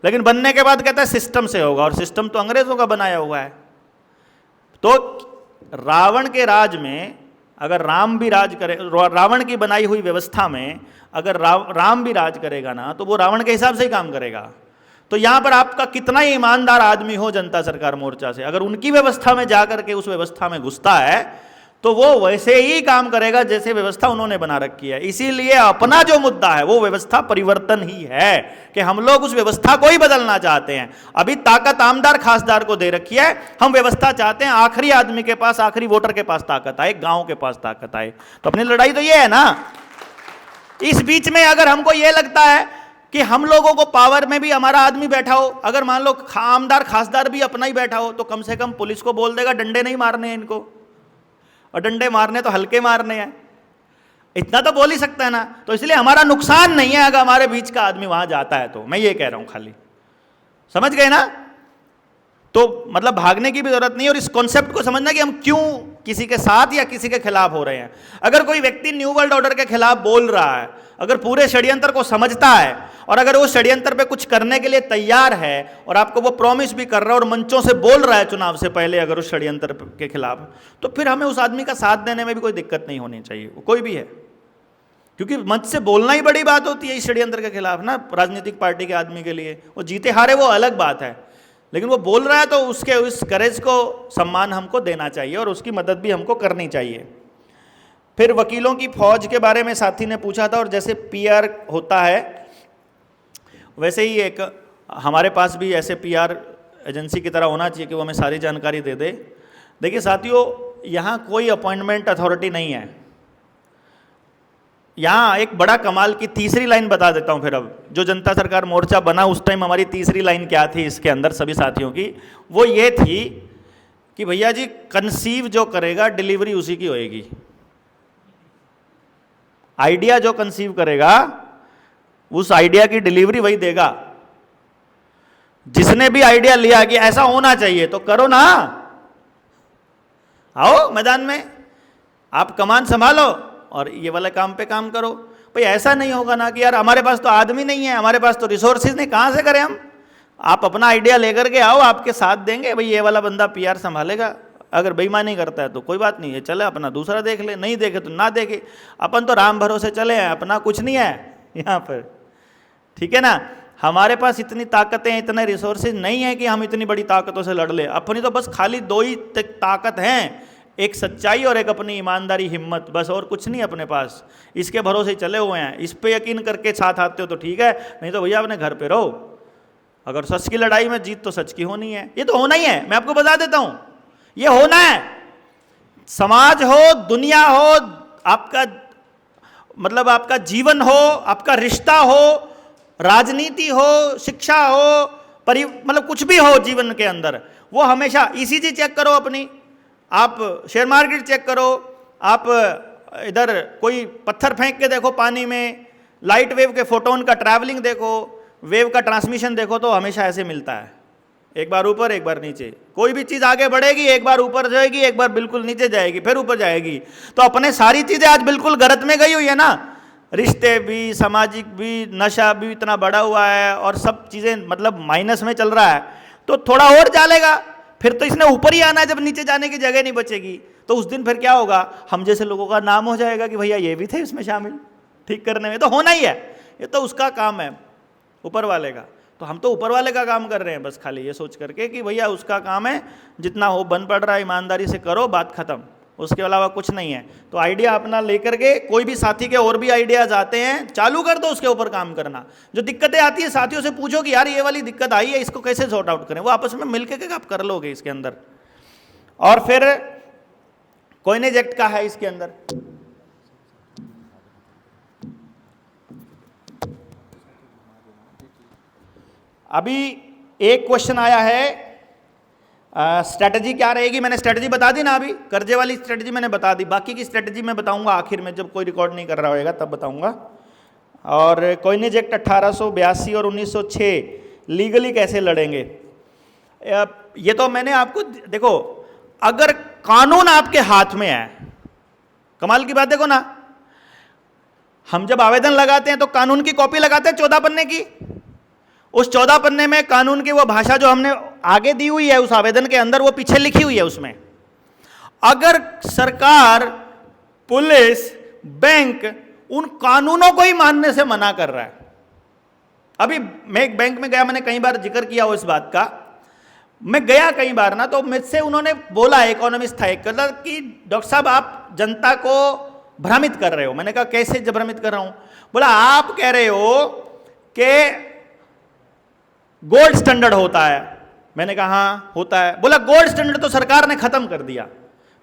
लेकिन बनने के बाद कहता है सिस्टम से होगा, और सिस्टम तो अंग्रेजों का बनाया हुआ है। तो रावण के राज में अगर राम भी राज करे, रावण की बनाई हुई व्यवस्था में अगर राम भी राज करेगा ना, तो वो रावण के हिसाब से ही काम करेगा। तो यहां पर आपका कितना ही ईमानदार आदमी हो जनता सरकार मोर्चा से, अगर उनकी व्यवस्था में जाकर के उस व्यवस्था में घुसता है तो वो वैसे ही काम करेगा जैसे व्यवस्था उन्होंने बना रखी है। इसीलिए अपना जो मुद्दा है वो व्यवस्था परिवर्तन ही है, कि हम लोग उस व्यवस्था को ही बदलना चाहते हैं। अभी ताकत आमदार खासदार को दे रखी है, हम व्यवस्था चाहते हैं आखिरी आदमी के पास, आखिरी वोटर के पास ताकत आए, गांव के पास ताकत आए। तो अपनी लड़ाई तो ये है ना। इस बीच में अगर हमको ये लगता है कि हम लोगों को पावर में भी हमारा आदमी बैठा हो, अगर मान लो आमदार खासदार भी अपना ही बैठा हो, तो कम से कम पुलिस को बोल देगा डंडे नहीं मारने हैं इनको, और डंडे मारने तो हल्के मारने हैं। इतना तो बोल ही सकता है ना। तो इसलिए हमारा नुकसान नहीं है अगर हमारे बीच का आदमी वहां जाता है, तो मैं ये कह रहा हूं खाली, समझ गए ना। तो मतलब भागने की भी जरूरत नहीं है, और इस कॉन्सेप्ट को समझना कि हम क्यों किसी के साथ या किसी के खिलाफ हो रहे हैं। अगर कोई व्यक्ति न्यू वर्ल्ड ऑर्डर के खिलाफ बोल रहा है, अगर पूरे षड्यंत्र को समझता है, और अगर वो षड्यंत्र पे कुछ करने के लिए तैयार है, और आपको वो प्रॉमिस भी कर रहा है और मंचों से बोल रहा है चुनाव से पहले अगर उस षड्यंत्र के खिलाफ, तो फिर हमें उस आदमी का साथ देने में भी कोई दिक्कत नहीं होनी चाहिए, वो कोई भी है। क्योंकि मंच से बोलना ही बड़ी बात होती है इस षड्यंत्र के खिलाफ ना, राजनीतिक पार्टी के आदमी के लिए। वो जीते हारे वो अलग बात है, लेकिन वो बोल रहा है तो उसके उस करेज को सम्मान हमको देना चाहिए और उसकी मदद भी हमको करनी चाहिए। फिर वकीलों की फौज के बारे में साथी ने पूछा था, और जैसे पीआर होता है वैसे ही एक हमारे पास भी ऐसे पीआर एजेंसी की तरह होना चाहिए कि वो हमें सारी जानकारी दे दे। देखिए साथियों, यहाँ कोई अपॉइंटमेंट अथॉरिटी नहीं है। यहाँ एक बड़ा कमाल की तीसरी लाइन बता देता हूँ फिर। अब जो जनता सरकार मोर्चा बना उस टाइम हमारी तीसरी लाइन क्या थी इसके अंदर सभी साथियों की, वो ये थी कि भैया जी कंसीव जो करेगा डिलीवरी उसी की होएगी। आइडिया जो कंसीव करेगा उस आइडिया की डिलीवरी वही देगा। जिसने भी आइडिया लिया कि ऐसा होना चाहिए तो करो ना, आओ मैदान में, आप कमान संभालो और ये वाला काम पे काम करो। भाई ऐसा नहीं होगा ना कि यार हमारे पास तो आदमी नहीं है, हमारे पास तो रिसोर्सेज नहीं, कहाँ से करें हम। आप अपना आइडिया लेकर के आओ, आपके साथ देंगे। भाई ये वाला बंदा पीआर संभालेगा, अगर बेईमानी करता है तो कोई बात नहीं है, चले अपना दूसरा देख ले, नहीं देखे तो ना देखे। अपन तो राम भरोसे चले हैं, अपना कुछ नहीं है यहाँ पर, ठीक है ना। हमारे पास इतनी ताकतें, इतने रिसोर्सेज नहीं है कि हम इतनी बड़ी ताकतों से लड़ ले। अपनी तो बस खाली दो ही ताकत हैं, एक सच्चाई और एक अपनी ईमानदारी, हिम्मत, बस और कुछ नहीं अपने पास। इसके भरोसे चले हुए हैं। इस पे यकीन करके साथ आते हो तो ठीक है, नहीं तो भैया अपने घर पे रहो। अगर सच की लड़ाई में जीत तो सच की होनी है, ये तो होना ही है। मैं आपको बता देता हूं, ये होना है। समाज हो, दुनिया हो, आपका मतलब आपका जीवन हो, आपका रिश्ता हो, राजनीति हो, शिक्षा हो, मतलब कुछ भी हो जीवन के अंदर, वो हमेशा ईसीजी चेक करो अपनी, आप शेयर मार्केट चेक करो, आप इधर कोई पत्थर फेंक के देखो पानी में, लाइट वेव के फोटोन का ट्रैवलिंग देखो, वेव का ट्रांसमिशन देखो, तो हमेशा ऐसे मिलता है, एक बार ऊपर एक बार नीचे। कोई भी चीज़ आगे बढ़ेगी, एक बार ऊपर जाएगी, एक बार बिल्कुल नीचे जाएगी, फिर ऊपर जाएगी। तो अपने सारी चीज़ें आज बिल्कुल गलत में गई हुई है ना, रिश्ते भी, सामाजिक भी, नशा भी इतना बढ़ा हुआ है और सब चीज़ें मतलब माइनस में चल रहा है। तो थोड़ा और डालेगा, फिर तो इसने ऊपर ही आना है, जब नीचे जाने की जगह नहीं बचेगी। तो उस दिन फिर क्या होगा, हम जैसे लोगों का नाम हो जाएगा कि भैया ये भी थे इसमें शामिल, ठीक करने में। तो होना ही है, ये तो उसका काम है, ऊपर वाले का। तो हम तो ऊपर वाले का काम कर रहे हैं बस, खाली ये सोच करके कि भैया उसका काम है, जितना हो बन पड़ रहा है ईमानदारी से करो, बात खत्म, उसके अलावा कुछ नहीं है। तो आइडिया अपना लेकर के, कोई भी साथी के और भी आइडियाज आते हैं, चालू कर दो उसके ऊपर काम करना। जो दिक्कतें आती है साथियों से पूछो कि यार ये वाली दिक्कत आई है, इसको कैसे सॉर्ट आउट करें, वो आपस में मिलकर के आप कर लोगे इसके अंदर। और फिर कॉइनेज एक्ट का है इसके अंदर, अभी एक क्वेश्चन आया है, स्ट्रेटजी क्या रहेगी। मैंने स्ट्रेटजी बता दी ना, अभी कर्जे वाली स्ट्रेटजी मैंने बता दी, बाकी की स्ट्रेटजी मैं बताऊंगा आखिर में, जब कोई रिकॉर्ड नहीं कर रहा होगा तब बताऊंगा। और कॉइनेज एक्ट 1882 और 1906 लीगली कैसे लड़ेंगे, ये तो मैंने आपको, देखो अगर कानून आपके हाथ में है, कमाल की बात देखो ना, हम जब आवेदन लगाते हैं तो कानून की कॉपी लगाते हैं 14 पन्ने की, उस 14 पन्ने में कानून की वो भाषा जो हमने आगे दी हुई है उस आवेदन के अंदर, वो पीछे लिखी हुई है उसमें। अगर सरकार, पुलिस, बैंक उन कानूनों को ही मानने से मना कर रहा है, अभी मैं एक बैंक में गया, मैंने कई बार जिक्र किया हो इस बात का, मैं गया कई बार ना, तो मुझसे उन्होंने बोला, इकोनॉमिस्ट था एक, कि डॉक्टर साहब आप जनता को भ्रमित कर रहे हो। मैंने कहा कैसे भ्रमित कर रहा हूं? बोला आप कह रहे हो कि गोल्ड स्टैंडर्ड होता है। मैंने कहा हाँ होता है। बोला गोल्ड स्टैंडर्ड तो सरकार ने खत्म कर दिया।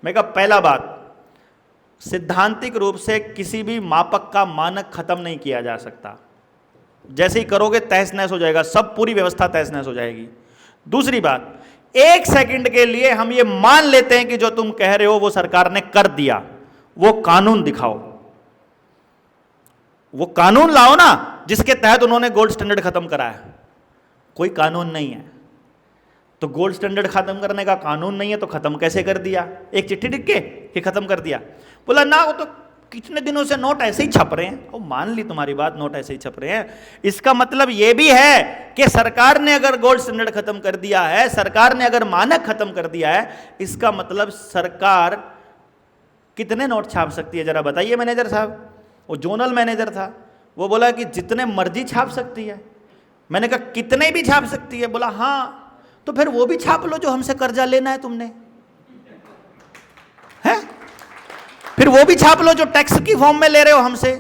मैं कहा पहला बात, सिद्धांतिक रूप से किसी भी मापक का मानक खत्म नहीं किया जा सकता, जैसे ही करोगे तहस नहस हो जाएगा, सब पूरी व्यवस्था तहस नहस हो जाएगी। दूसरी बात, एक सेकंड के लिए हम ये मान लेते हैं कि जो तुम कह रहे हो वो सरकार ने कर दिया, वो कानून दिखाओ। वो कानून लाओ ना जिसके तहत उन्होंने गोल्ड स्टैंडर्ड खत्म करा है। कोई कानून नहीं है तो गोल्ड स्टैंडर्ड खत्म करने का कानून नहीं है तो खत्म कैसे कर दिया? एक चिट्ठी लिख के कि खत्म कर दिया। बोला ना वो तो कितने दिनों से नोट ऐसे ही छप रहे हैं। वो मान ली तुम्हारी बात, नोट ऐसे ही छप रहे हैं। इसका मतलब ये भी है कि सरकार ने अगर गोल्ड स्टैंडर्ड खत्म कर दिया है, सरकार ने अगर मानक खत्म कर दिया है, इसका मतलब सरकार कितने नोट छाप सकती है जरा बताइए मैनेजर साहब। वो जोनल मैनेजर था, वो बोला कि जितने मर्जी छाप सकती है। मैंने कहा कितने भी छाप सकती है? बोला हाँ। तो फिर वो भी छाप लो जो हमसे कर्जा लेना है तुमने, है? फिर वो भी छाप लो जो टैक्स की फॉर्म में ले रहे हो हमसे।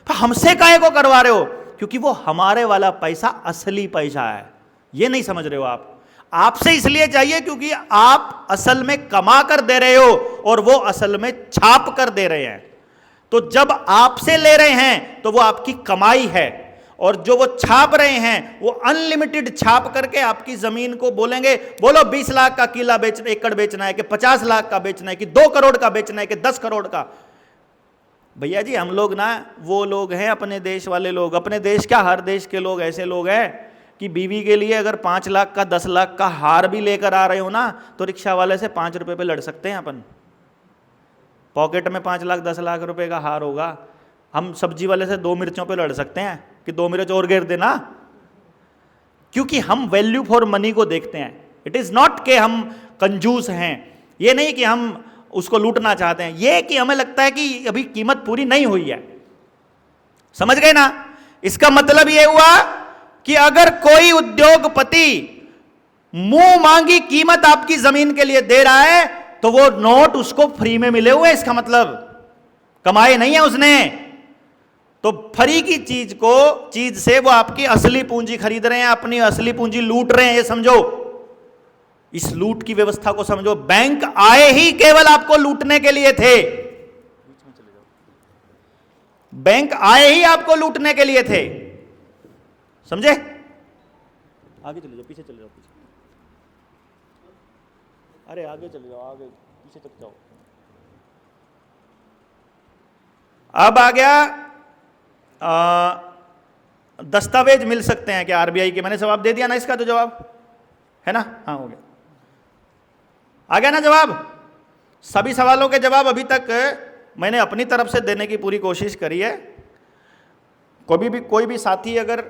तो हमसे काहे को करवा रहे हो? क्योंकि वो हमारे वाला पैसा असली पैसा है। ये नहीं समझ रहे हो आप? आपसे इसलिए चाहिए क्योंकि आप असल में कमा कर दे रहे हो और वो असल में छाप कर दे रहे हैं। तो जब आपसे ले रहे हैं तो वो आपकी कमाई है, और जो वो छाप रहे हैं वो अनलिमिटेड छाप करके आपकी जमीन को बोलेंगे बोलो 20 लाख का किला एकड़ बेचना है कि 50 लाख का बेचना है कि 2 करोड़ का बेचना है कि 10 करोड़ का। भैया जी हम लोग ना वो लोग हैं, अपने देश वाले लोग, अपने देश क्या हर देश के लोग ऐसे लोग हैं कि बीवी के लिए अगर 5 लाख का 10 लाख का हार भी लेकर आ रहे हो ना तो रिक्शा वाले से 5 रुपए पे लड़ सकते हैं अपन। पॉकेट में 5 लाख 10 लाख रुपए का हार होगा, हम सब्जी वाले से 2 मिर्चों पे लड़ सकते हैं कि 2 मिर्च और घेर देना, क्योंकि हम वैल्यू फॉर मनी को देखते हैं। इट इज नॉट कि हम कंजूस हैं, ये नहीं कि हम उसको लूटना चाहते हैं, ये कि हमें लगता है कि अभी कीमत पूरी नहीं हुई है। समझ गए ना? इसका मतलब यह हुआ कि अगर कोई उद्योगपति मुंह मांगी कीमत आपकी जमीन के लिए दे रहा है तो वो नोट उसको फ्री में मिले हुए, इसका मतलब कमाए नहीं है उसने। तो फ्री की चीज से वो आपकी असली पूंजी खरीद रहे हैं, अपनी असली पूंजी लूट रहे हैं, ये समझो। इस लूट की व्यवस्था को समझो। बैंक आए ही केवल आपको लूटने के लिए थे, बैंक आए ही आपको लूटने के लिए थे, समझे? आगे चले जाओ, पीछे चले जाओ, पीछे। अरे आगे चले जाओ, आगे पीछे तक जाओ। अब आ गया दस्तावेज मिल सकते हैं क्या आरबीआई के? मैंने जवाब दे दिया ना इसका, तो जवाब है ना? हाँ हो गया, आ गया ना जवाब। सभी सवालों के जवाब अभी तक मैंने अपनी तरफ से देने की पूरी कोशिश करी है। कोई भी साथी अगर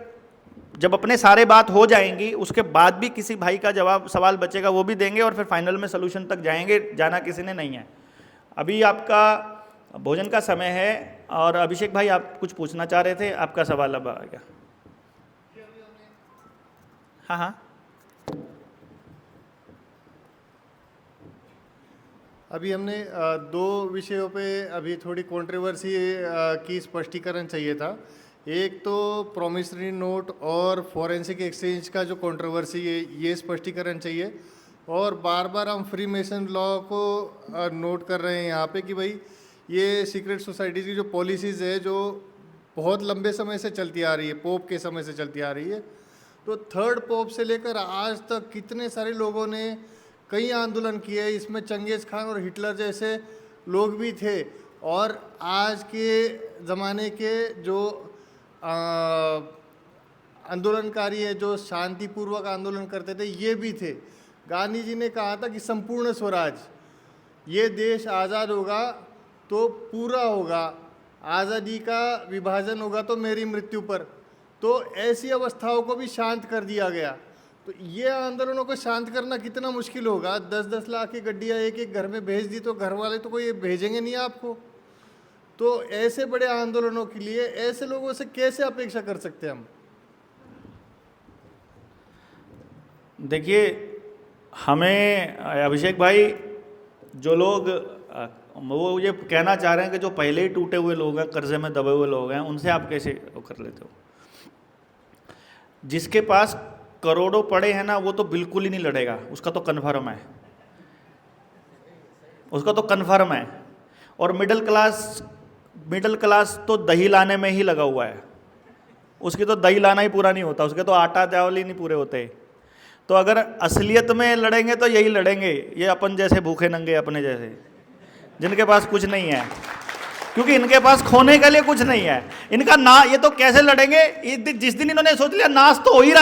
जब अपने सारे बात हो जाएंगी उसके बाद भी किसी भाई का जवाब सवाल बचेगा वो भी देंगे, और फिर फाइनल में सोल्यूशन तक जाएंगे। जाना किसी ने नहीं है। अभी आपका भोजन का समय है, और अभिषेक भाई आप कुछ पूछना चाह रहे थे, आपका सवाल अब आ गया। हाँ हाँ, अभी हमने 2 विषयों पे अभी थोड़ी कंट्रोवर्सी की स्पष्टीकरण चाहिए था। एक तो प्रॉमिसरी नोट और फॉरेंसिक एक्सचेंज का जो कंट्रोवर्सी है ये स्पष्टीकरण चाहिए, और बार बार हम फ्री मेसन लॉ को नोट कर रहे हैं यहाँ पे कि भाई ये सीक्रेट सोसाइटीज़ की जो पॉलिसीज़ है जो बहुत लंबे समय से चलती आ रही है, पोप के समय से चलती आ रही है। तो 3rd पोप से लेकर आज तक कितने सारे लोगों ने कई आंदोलन किए, इसमें चंगेज़ खान और हिटलर जैसे लोग भी थे, और आज के ज़माने के जो आंदोलनकारी है जो शांतिपूर्वक आंदोलन करते थे ये भी थे। गांधी जी ने कहा था कि संपूर्ण स्वराज, ये देश आज़ाद होगा तो पूरा होगा, आज़ादी का विभाजन होगा तो मेरी मृत्यु पर। तो ऐसी अवस्थाओं को भी शांत कर दिया गया। तो ये आंदोलनों को शांत करना कितना मुश्किल होगा। 10-10 लाख की गड्डियाँ एक घर में भेज दी तो घर वाले तो कोई भेजेंगे नहीं आपको। तो ऐसे बड़े आंदोलनों के लिए ऐसे लोगों से कैसे अपेक्षा कर सकते हैं हम? देखिए, हमें अभिषेक भाई जो लोग वो ये कहना चाह रहे हैं कि जो पहले ही टूटे हुए लोग हैं, कर्जे में दबे हुए लोग हैं, उनसे आप कैसे वो कर लेते हो? जिसके पास करोड़ों पड़े हैं ना वो तो बिल्कुल ही नहीं लड़ेगा, उसका तो कन्फर्म है, उसका तो कन्फर्म है। और मिडिल क्लास तो दही लाने में ही लगा हुआ है, उसकी तो दही लाना ही पूरा नहीं होता, उसके तो आटा चावल ही नहीं पूरे होते। तो अगर असलियत में लड़ेंगे तो यही लड़ेंगे, ये अपन जैसे भूखे नंगे अपने जैसे जिनके पास कुछ नहीं है। क्योंकि इनके पास खोने के लिए कुछ नहीं है। इनका ना, ये तो कैसे लड़ेंगे, जिस दिन इन्होंने सोच लिया नाश तो हो ही रहा